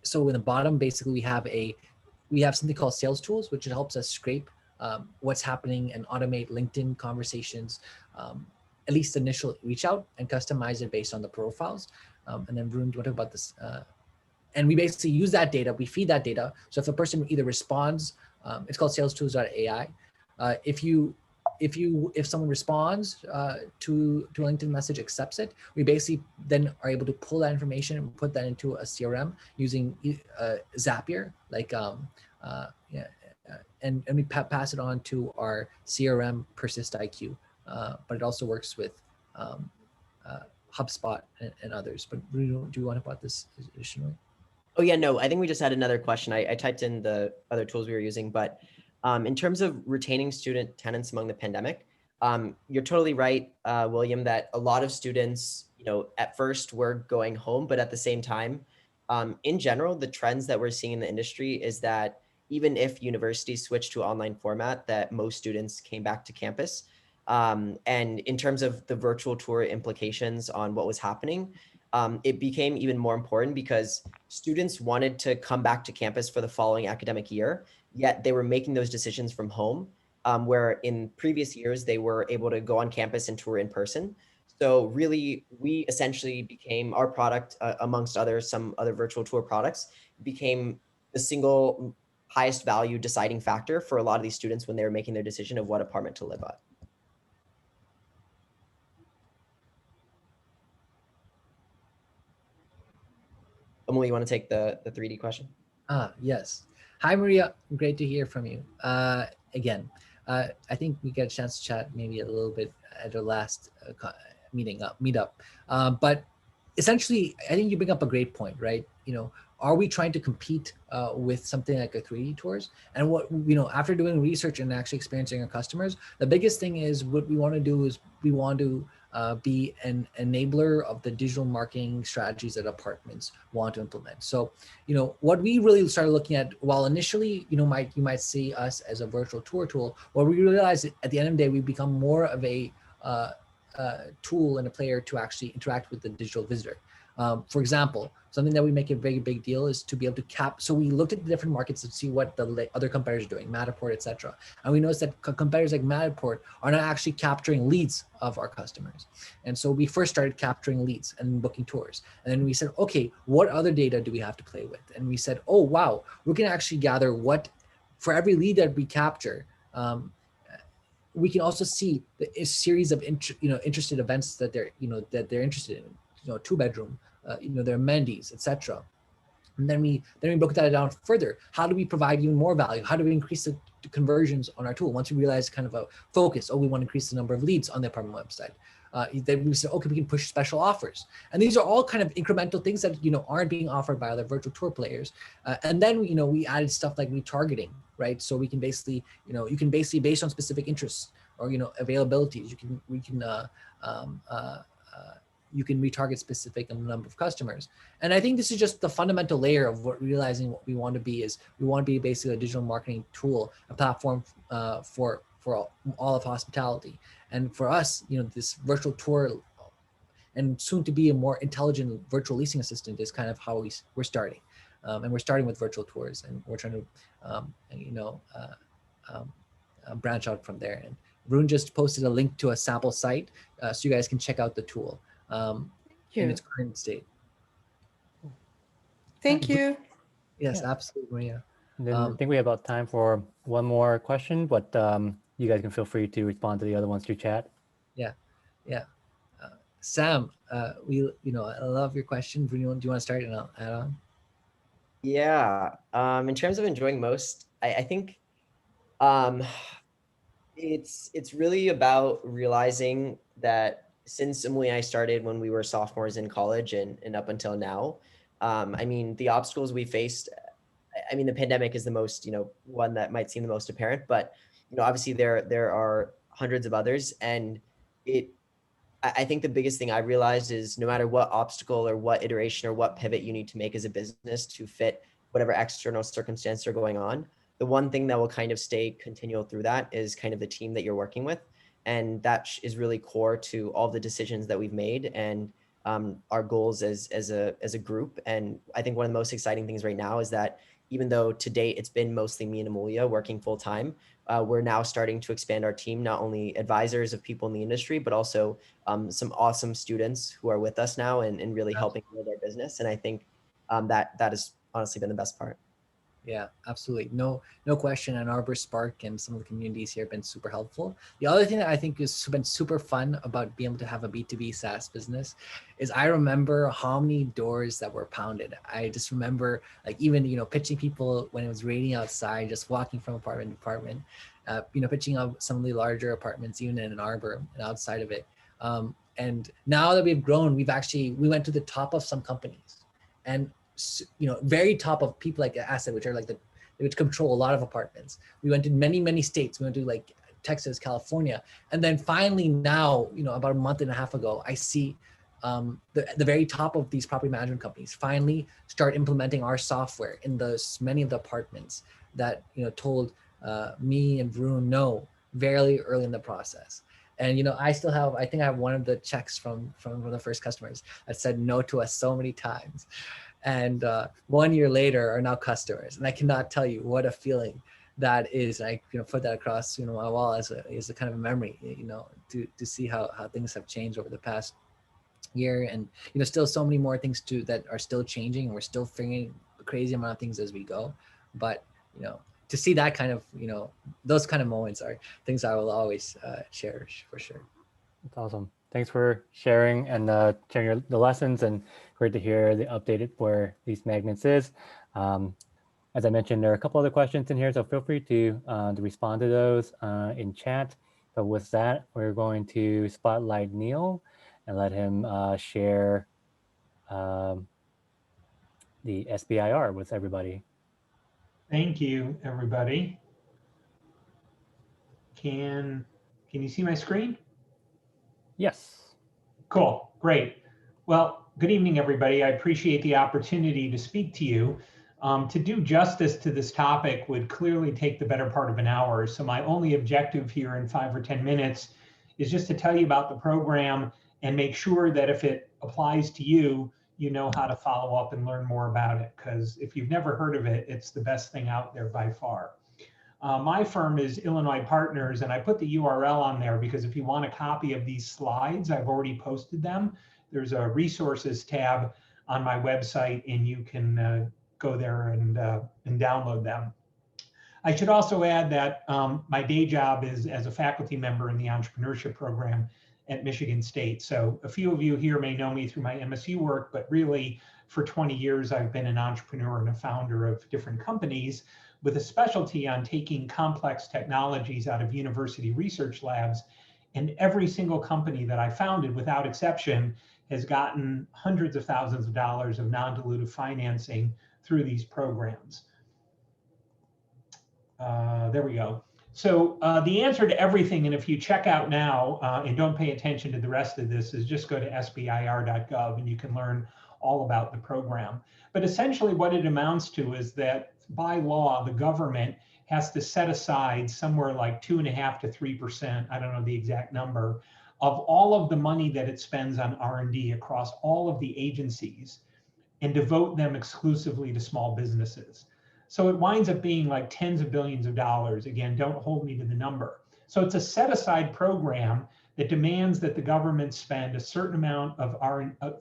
so in the bottom basically we have something called sales tools, which helps us scrape what's happening and automate LinkedIn conversations, at least initial reach out, and customize it based on the profiles. And then Varun, do you want to talk about this? And we basically use that data, we feed that data. So if a person either responds, it's called salestools.ai. If someone responds to a LinkedIn message, accepts it, we basically then are able to pull that information and put that into a CRM using Zapier, and we pass it on to our CRM Persist IQ. But it also works with HubSpot and others. But do you want to talk about this additionally? Oh yeah, no, I think we just had another question. I typed in the other tools we were using, but in terms of retaining student tenants among the pandemic, you're totally right, William, that a lot of students, at first were going home, but at the same time, in general, the trends that we're seeing in the industry is that even if universities switched to online format, that most students came back to campus. And in terms of the virtual tour implications on what was happening, it became even more important because students wanted to come back to campus for the following academic year, yet they were making those decisions from home, where in previous years, they were able to go on campus and tour in person. So really, we essentially became our product, amongst others, some other virtual tour products, became the single highest value deciding factor for a lot of these students when they were making their decision of what apartment to live at. Emily, you want to take the 3D question? Yes. Hi, Maria. Great to hear from you. Again, I think we got a chance to chat maybe a little bit at our last meetup. But essentially, I think you bring up a great point, right? Are we trying to compete with something like a 3D tours? And what, after doing research and actually experiencing our customers, the biggest thing is what we want to do is we want to be an enabler of the digital marketing strategies that apartments want to implement. So, what we really started looking at, while initially, you might see us as a virtual tour tool, what we realized at the end of the day, we become more of a tool and a player to actually interact with the digital visitor. For example, something that we make a very big deal is to be able to so we looked at the different markets to see what the other competitors are doing, Matterport, etc. And we noticed that competitors like Matterport are not actually capturing leads of our customers. And so we first started capturing leads and booking tours. And then we said, okay, what other data do we have to play with? And we said, oh, wow, we can actually gather for every lead that we capture, we can also see a series of interested events that they're interested in, 2-bedroom, their amenities, etc. And then we broke that down further. How do we provide even more value? How do we increase the conversions on our tool? Once we realize kind of a focus, we want to increase the number of leads on the apartment website. Then we said, okay, we can push special offers. And these are all kind of incremental things that, aren't being offered by other virtual tour players. And then, we added stuff like retargeting, right? So we can basically, you can basically, based on specific interests or, availabilities, you can retarget specific number of customers. And I think this is just the fundamental layer of realizing what we want to be is we want to be basically a digital marketing tool, a platform for all of hospitality. And for us, this virtual tour and soon to be a more intelligent virtual leasing assistant is kind of how we're starting. And we're starting with virtual tours, and we're trying to branch out from there. And Rune just posted a link to a sample site so you guys can check out the tool in its current state. Thank you. Yes, Yeah. absolutely, Maria. And then I think we have about time for one more question, but you guys can feel free to respond to the other ones through chat. Yeah. Sam, I love your question. Do you want to start and I'll add on? Yeah. In terms of enjoying most, I think it's really about realizing that since Emily and I started when we were sophomores in college and up until now, I mean, the obstacles we faced, I mean, the pandemic is the most, one that might seem the most apparent, but, obviously there are hundreds of others. And I think the biggest thing I realized is no matter what obstacle or what iteration or what pivot you need to make as a business to fit whatever external circumstances are going on, the one thing that will kind of stay continual through that is kind of the team that you're working with. And that is really core to all the decisions that we've made and our goals as a group. And I think one of the most exciting things right now is that even though to date it's been mostly me and Amelia working full time, we're now starting to expand our team, not only advisors of people in the industry, but also some awesome students who are with us now and really helping build our business. And I think that has honestly been the best part. Yeah, absolutely. No question. And Arbor Spark and some of the communities here have been super helpful. The other thing that I think has been super fun about being able to have a B2B SaaS business is I remember how many doors that were pounded. I just remember even, pitching people when it was raining outside, just walking from apartment to apartment, pitching out some of the larger apartments, even in an Arbor and outside of it. And now that we've grown, we went to the top of some companies and very top of people like Asset, which are which control a lot of apartments. We went to many states. We went to Texas, California, and then finally now, about a month and a half ago, I see the very top of these property management companies finally start implementing our software in many of the apartments that told me and Varun no very early in the process. And I think I have one of the checks from one of the first customers that said no to us so many times. And 1 year later are now customers. And I cannot tell you what a feeling that is like, put that across, a wall as a kind of a memory, to see how things have changed over the past year. And, still so many more things that are still changing, and we're still figuring a crazy amount of things as we go. But, to see that kind of, those kind of moments are things I will always cherish for sure. That's awesome. Thanks for sharing and sharing the lessons, and great to hear the updated where these magnets is. As I mentioned, there are a couple other questions in here, so feel free to respond to those in chat. But with that, we're going to spotlight Neil and let him share the SBIR with everybody. Thank you, everybody. Can you see my screen? Yes. Cool, great. Well, good evening, everybody. I appreciate the opportunity to speak to you. To do justice to this topic would clearly take the better part of an hour. So my only objective here in 5 or 10 minutes is just to tell you about the program and make sure that if it applies to you, you know how to follow up and learn more about it. Because if you've never heard of it, it's the best thing out there by far. My firm is Illinois Partners, and I put the URL on there because if you want a copy of these slides, I've already posted them. There's a resources tab on my website, and you can go there and download them. I should also add that my day job is as a faculty member in the entrepreneurship program at Michigan State. So a few of you here may know me through my MSU work, but really for 20 years, I've been an entrepreneur and a founder of different companies with a specialty on taking complex technologies out of university research labs. And every single company that I founded, without exception, has gotten hundreds of thousands of dollars of non-dilutive financing through these programs. There we go. So the answer to everything, and if you check out now and don't pay attention to the rest of this, is just go to sbir.gov and you can learn all about the program. But essentially what it amounts to is that by law, the government has to set aside somewhere like 2.5% to 3%, I don't know the exact number, of all of the money that it spends on R&D across all of the agencies and devote them exclusively to small businesses. So it winds up being like tens of billions of dollars. Again, don't hold me to the number. So it's a set aside program that demands that the government spend a certain amount of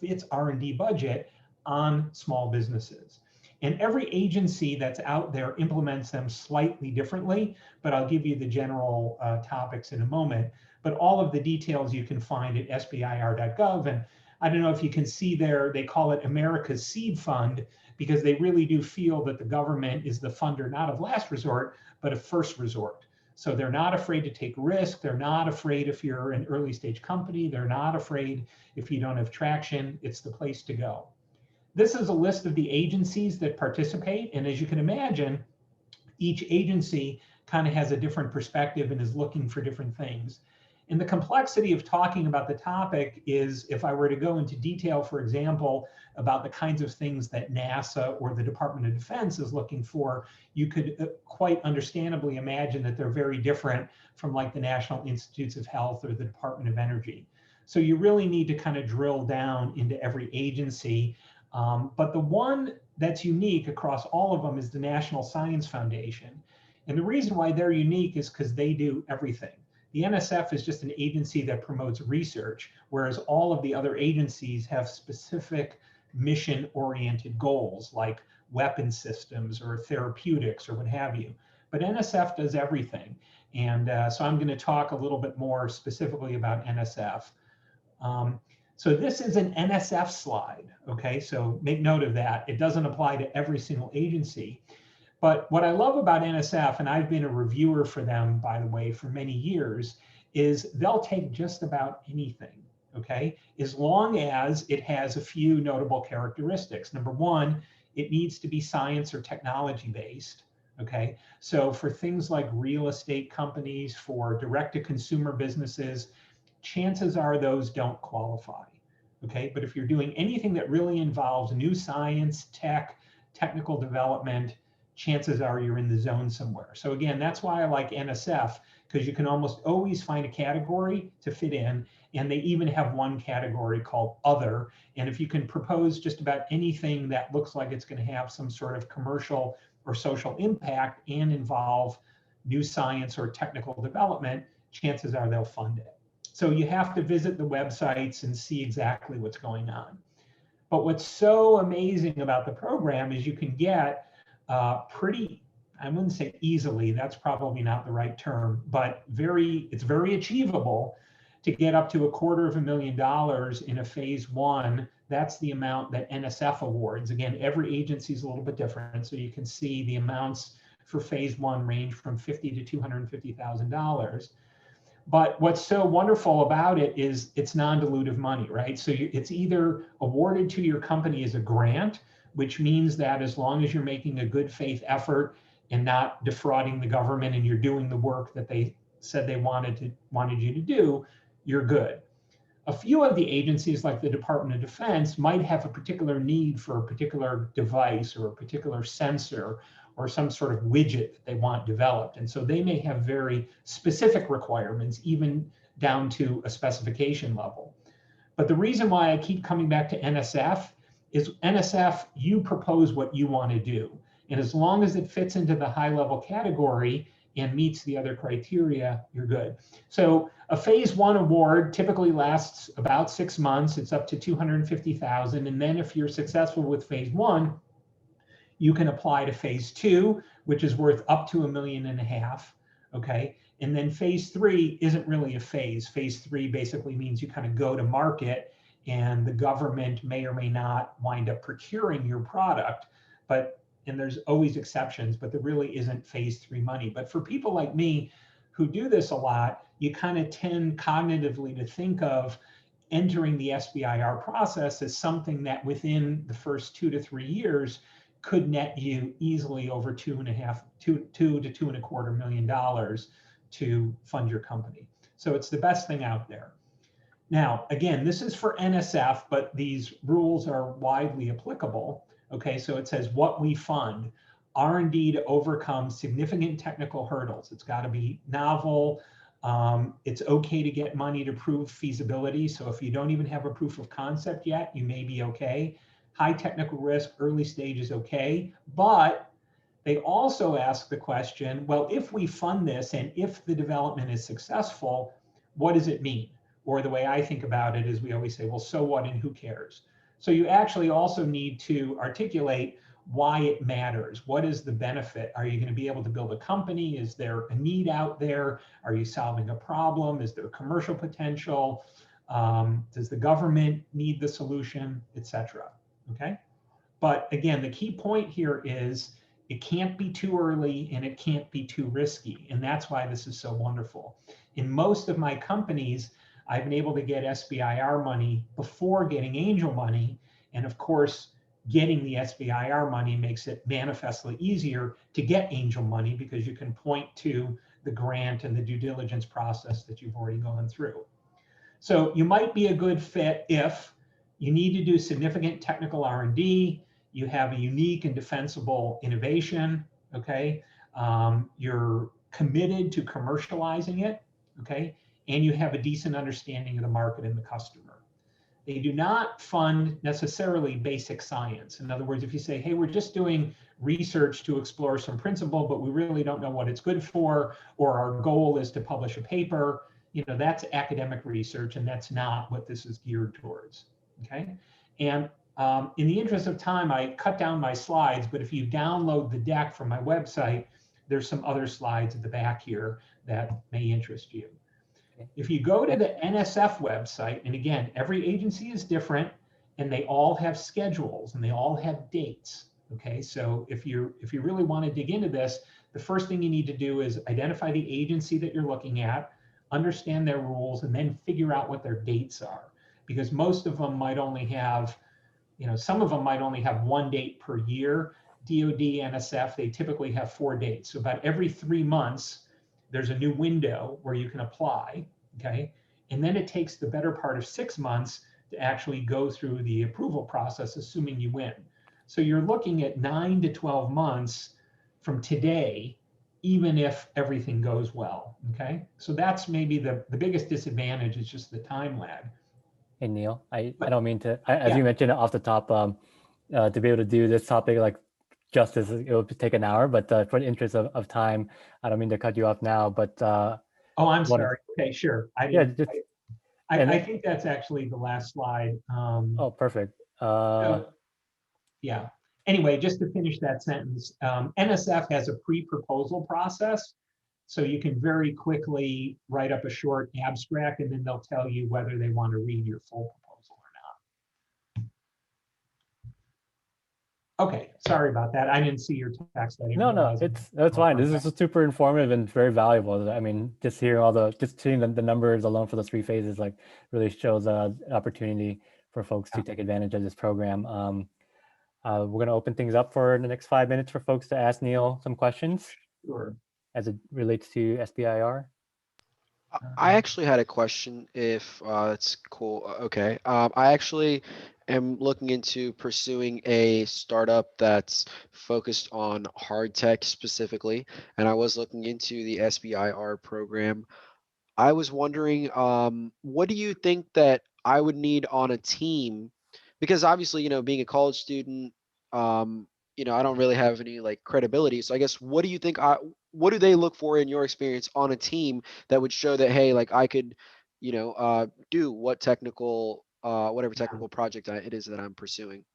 its R&D budget on small businesses. And every agency that's out there implements them slightly differently, but I'll give you the general topics in a moment. But all of the details you can find at sbir.gov. And I don't know if you can see there, they call it America's Seed Fund, because they really do feel that the government is the funder, not of last resort, but of first resort. So they're not afraid to take risk. They're not afraid if you're an early stage company. They're not afraid if you don't have traction. It's the place to go. This is a list of the agencies that participate. And as you can imagine, each agency kind of has a different perspective and is looking for different things. And the complexity of talking about the topic is, if I were to go into detail, for example, about the kinds of things that NASA or the Department of Defense is looking for, you could quite understandably imagine that they're very different from like the National Institutes of Health or the Department of Energy. So you really need to kind of drill down into every agency. But the one that's unique across all of them is the National Science Foundation. And the reason why they're unique is because they do everything. The NSF is just an agency that promotes research, whereas all of the other agencies have specific mission-oriented goals like weapon systems or therapeutics or what have you. But NSF does everything. And so I'm going to talk a little bit more specifically about NSF. So this is an NSF slide, okay? So make note of that. It doesn't apply to every single agency. But what I love about NSF, and I've been a reviewer for them, by the way, for many years, is they'll take just about anything, okay? As long as it has a few notable characteristics. Number one, it needs to be science or technology based, okay? So for things like real estate companies, for direct-to-consumer businesses, chances are those don't qualify, okay? But if you're doing anything that really involves new science, technical development, chances are you're in the zone somewhere. So again, that's why I like NSF, because you can almost always find a category to fit in. And they even have one category called other. And if you can propose just about anything that looks like it's going to have some sort of commercial or social impact and involve new science or technical development, chances are they'll fund it. So you have to visit the websites and see exactly what's going on. But what's so amazing about the program is you can get pretty, I wouldn't say easily, that's probably not the right term, but it's very achievable to get up to $250,000 in a phase one. That's the amount that NSF awards. Again, every agency is a little bit different. So you can see the amounts for phase one range from $50,000 to $250,000. But what's so wonderful about it is it's non-dilutive money, right? So it's either awarded to your company as a grant, which means that as long as you're making a good faith effort and not defrauding the government and you're doing the work that they said they wanted you to do, you're good. A few of the agencies like the Department of Defense might have a particular need for a particular device or a particular sensor or some sort of widget that they want developed. And so they may have very specific requirements, even down to a specification level. But the reason why I keep coming back to NSF is NSF, you propose what you want to do. And as long as it fits into the high level category and meets the other criteria, you're good. So a phase one award typically lasts about 6 months. It's up to 250,000. And then if you're successful with phase one, you can apply to phase two, which is worth up to $1.5 million. Okay. And then phase three isn't really a phase. Phase three basically means you kind of go to market and the government may or may not wind up procuring your product, and there's always exceptions, but there really isn't phase three money. But for people like me who do this a lot, you kind of tend cognitively to think of entering the SBIR process as something that within the first 2 to 3 years could net you easily over $2 to $2.25 million to fund your company. So it's the best thing out there. Now, again, this is for NSF, but these rules are widely applicable. Okay, so it says what we fund, R&D to overcome significant technical hurdles. It's got to be novel. It's okay to get money to prove feasibility. So if you don't even have a proof of concept yet, you may be okay. High technical risk, early stage is okay. But they also ask the question, well, if we fund this and if the development is successful, what does it mean? Or the way I think about it is we always say, well, so what and who cares? So you actually also need to articulate why it matters. What is the benefit? Are you going to be able to build a company? Is there a need out there? Are you solving a problem? Is there commercial potential? Does the government need the solution, etc.? Okay. But again, the key point here is it can't be too early and it can't be too risky. And that's why this is so wonderful. In most of my companies, I've been able to get SBIR money before getting angel money. And of course, getting the SBIR money makes it manifestly easier to get angel money because you can point to the grant and the due diligence process that you've already gone through. So you might be a good fit if you need to do significant technical R&D, you have a unique and defensible innovation, okay? You're committed to commercializing it, okay? And you have a decent understanding of the market and the customer. They do not fund necessarily basic science. In other words, if you say, hey, we're just doing research to explore some principle, but we really don't know what it's good for, or our goal is to publish a paper, you know, that's academic research and that's not what this is geared towards, okay? And in the interest of time, I cut down my slides, but if you download the deck from my website, there's some other slides at the back here that may interest you. If you go to the NSF website, and again, every agency is different and they all have schedules and they all have dates. Okay, so if you really want to dig into this, the first thing you need to do is identify the agency that you're looking at, understand their rules, and then figure out what their dates are. Because most of them might only have, you know, some of them might only have one date per year. DoD, NSF, they typically have 4 dates. So about every 3 months, there's a new window where you can apply, okay? And then it takes the better part of 6 months to actually go through the approval process, assuming you win. So you're looking at 9 to 12 months from today, even if everything goes well, okay? So that's maybe the biggest disadvantage is just the time lag. Hey, Neil, I don't mean to, as you mentioned off the top, to be able to do this topic like justice, it will take an hour, but for the interest of time, I don't mean to cut you off now, but Oh, I'm What is- sorry. Okay, sure. I yeah, didn't. just I and think that's actually the last slide. oh, perfect. So, yeah. Anyway, just to finish that sentence, NSF has a pre-proposal process. So you can very quickly write up a short abstract and then they'll tell you whether they want to read your full proposal or not. Okay, sorry about that. I didn't see your text. I didn't No, realize that's fine. This is super informative and very valuable. I mean, just hearing just seeing the numbers alone for those 3 phases, like really shows an opportunity for folks to take advantage of this program. We're going to open things up for the next 5 minutes for folks to ask Neil some questions Sure. as it relates to SBIR. I actually had a question if it's cool. Okay. I actually am looking into pursuing a startup that's focused on hard tech specifically, and I was looking into the SBIR program. I was wondering, what do you think that I would need on a team? Because obviously, being a college student, I don't really have any like credibility. So I guess what do they look for in your experience on a team that would show that, hey, like I could, do whatever technical project it is that I'm pursuing?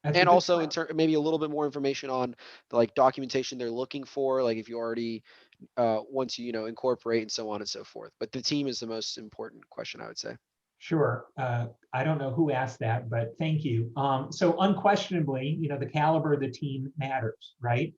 That's a And good also question. maybe a little bit more information on the like documentation they're looking for, like if you already once you incorporate and so on and so forth. But the team is the most important question, I would say. Sure. I don't know who asked that, but thank you. So unquestionably, the caliber of the team matters, right?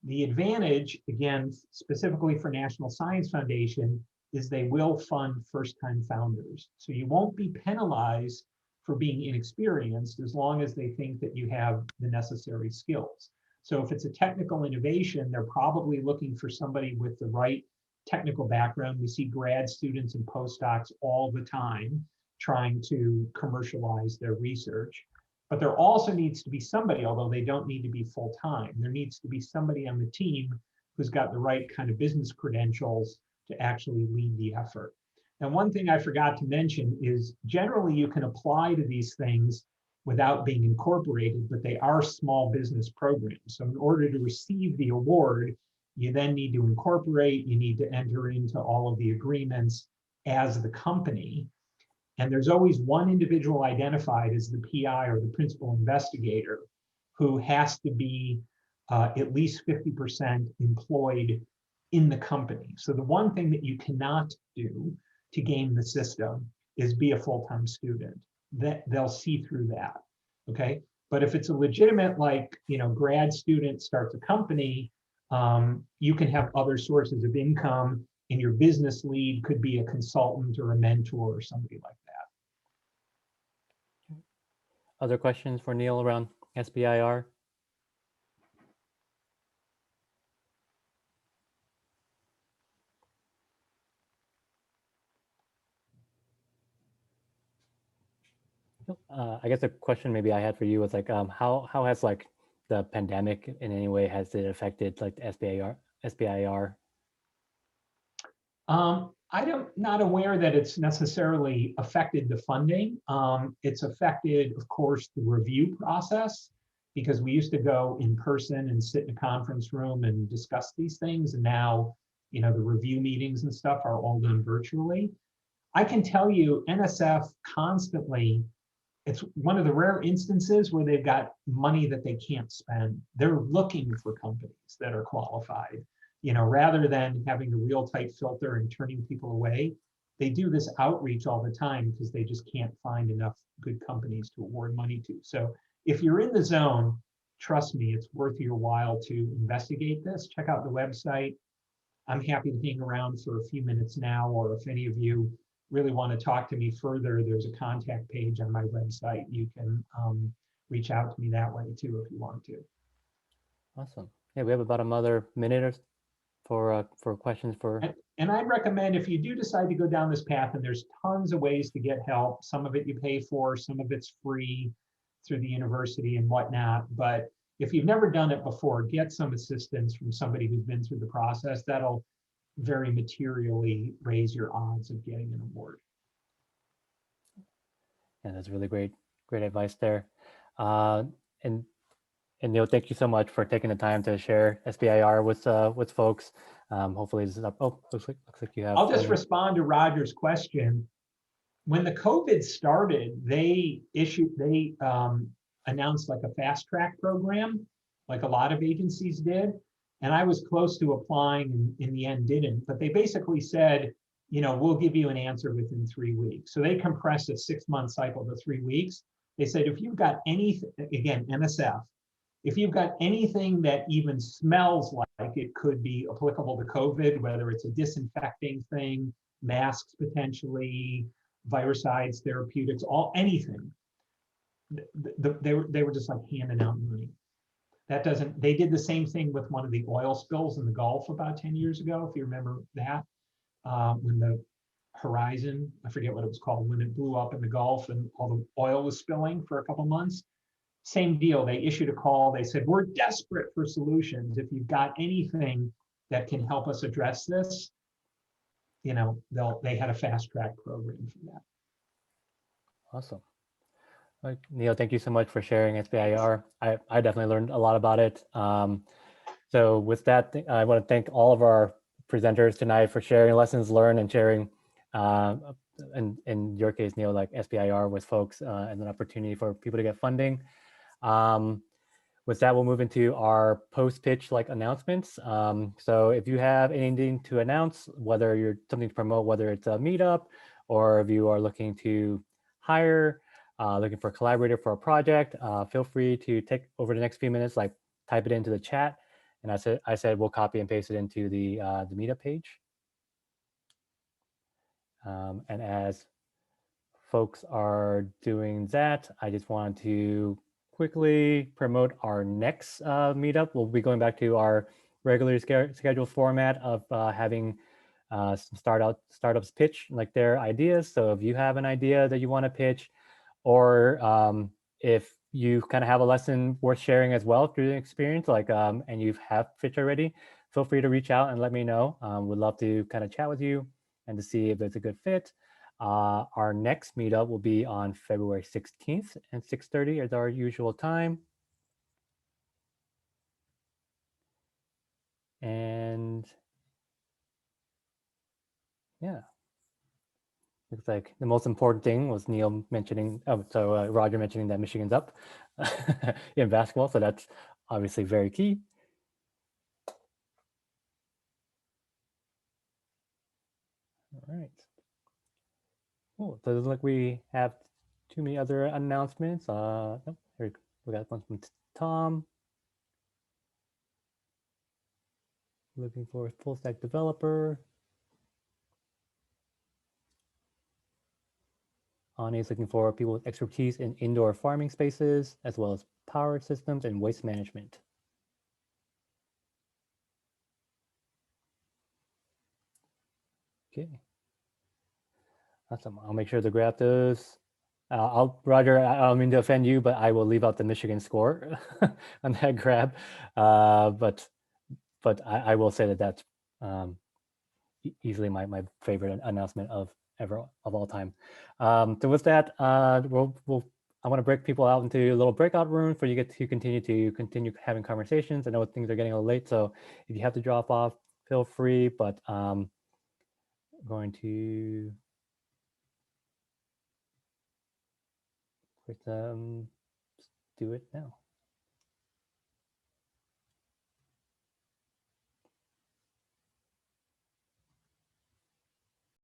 The advantage, again, specifically for National Science Foundation, is they will fund first-time founders. So you won't be penalized for being inexperienced as long as they think that you have the necessary skills. So if it's a technical innovation, they're probably looking for somebody with the right technical background. We see grad students and postdocs all the time trying to commercialize their research. But there also needs to be somebody, although they don't need to be full-time, there needs to be somebody on the team who's got the right kind of business credentials to actually lead the effort. And one thing I forgot to mention is generally you can apply to these things without being incorporated, but they are small business programs. So in order to receive the award, you then need to incorporate, you need to enter into all of the agreements as the company. And there's always one individual identified as the PI or the principal investigator who has to be at least 50% employed in the company. So the one thing that you cannot do to game the system is be a full-time student. That they'll see through that. Okay. But if it's a legitimate, like, grad student starts a company, you can have other sources of income, and your business lead could be a consultant or a mentor or somebody like that. Other questions for Neil around SBIR? I guess the question maybe I had for you was like, how has like the pandemic in any way has it affected like the SBIR? I'm not aware that it's necessarily affected the funding. It's affected, of course, the review process, because we used to go in person and sit in a conference room and discuss these things. And now, the review meetings and stuff are all done virtually. I can tell you NSF constantly, it's one of the rare instances where they've got money that they can't spend. They're looking for companies that are qualified, rather than having the real tight filter and turning people away. They do this outreach all the time because they just can't find enough good companies to award money to. So if you're in the zone, trust me, it's worth your while to investigate this. Check out the website. I'm happy to hang around for a few minutes now, or if any of you really want to talk to me further, there's a contact page on my website. You can reach out to me that way too if you want to. Awesome. Yeah, we have about another minute for questions for. And I'd recommend, if you do decide to go down this path, and there's tons of ways to get help. Some of it you pay for, some of it's free through the university and whatnot. But if you've never done it before, get some assistance from somebody who's been through the process. That'll very materially raise your odds of getting an award. Yeah, that's really great advice there. And And Neil, thank you so much for taking the time to share SBIR with folks. Hopefully this is up. Oh, looks like you have. I'll just respond to Roger's question. When the COVID started, they announced like a fast track program, like a lot of agencies did. And I was close to applying and in the end didn't, but they basically said, we'll give you an answer within 3 weeks. So they compressed a 6-month cycle to 3 weeks. They said, if you've got anything, again, NSF, if you've got anything that even smells like it could be applicable to COVID, whether it's a disinfecting thing, masks potentially, virucides, therapeutics, anything, they were just like handing out money. They did the same thing with one of the oil spills in the Gulf about 10 years ago, if you remember that, when the Horizon, I forget what it was called, when it blew up in the Gulf and all the oil was spilling for a couple months. Same deal. They issued a call. They said, we're desperate for solutions. If you've got anything that can help us address this, they had a fast track program for that. Awesome. Right. Neil, thank you so much for sharing SBIR. I definitely learned a lot about it. So with that, I want to thank all of our presenters tonight for sharing lessons learned and sharing, and in your case, Neil, like SBIR with folks and an opportunity for people to get funding. With that, we'll move into our post-pitch like announcements. So if you have anything to announce, whether you're something to promote, whether it's a meetup or if you are looking to hire, looking for a collaborator for a project, feel free to take over the next few minutes, like type it into the chat. And I said we'll copy and paste it into the meetup page. And as folks are doing that, I just wanted to quickly promote our next meetup. We'll be going back to our regularly scheduled format of having some startups pitch like their ideas. So if you have an idea that you want to pitch, or if you kind of have a lesson worth sharing as well through the experience, like and you have pitched already, feel free to reach out and let me know. We'd love to kind of chat with you and to see if it's a good fit. Our next meetup will be on February 16th at 6:30 as our usual time. And yeah, looks like the most important thing was Neil mentioning, Roger mentioning that Michigan's up in basketball. So that's obviously very key. All right. Cool. So it looks like we have too many other announcements. Nope, here we got one from Tom. Looking for a full stack developer. Ani is looking for people with expertise in indoor farming spaces, as well as power systems and waste management. Okay. Awesome. I'll make sure to grab those. Roger, I don't mean to offend you, but I will leave out the Michigan score on that grab. But I will say that that's easily my favorite announcement of all time. So with that, I want to break people out into a little breakout room for you get to continue having conversations. I know things are getting a little late, so if you have to drop off, feel free. But I'm going to do it now.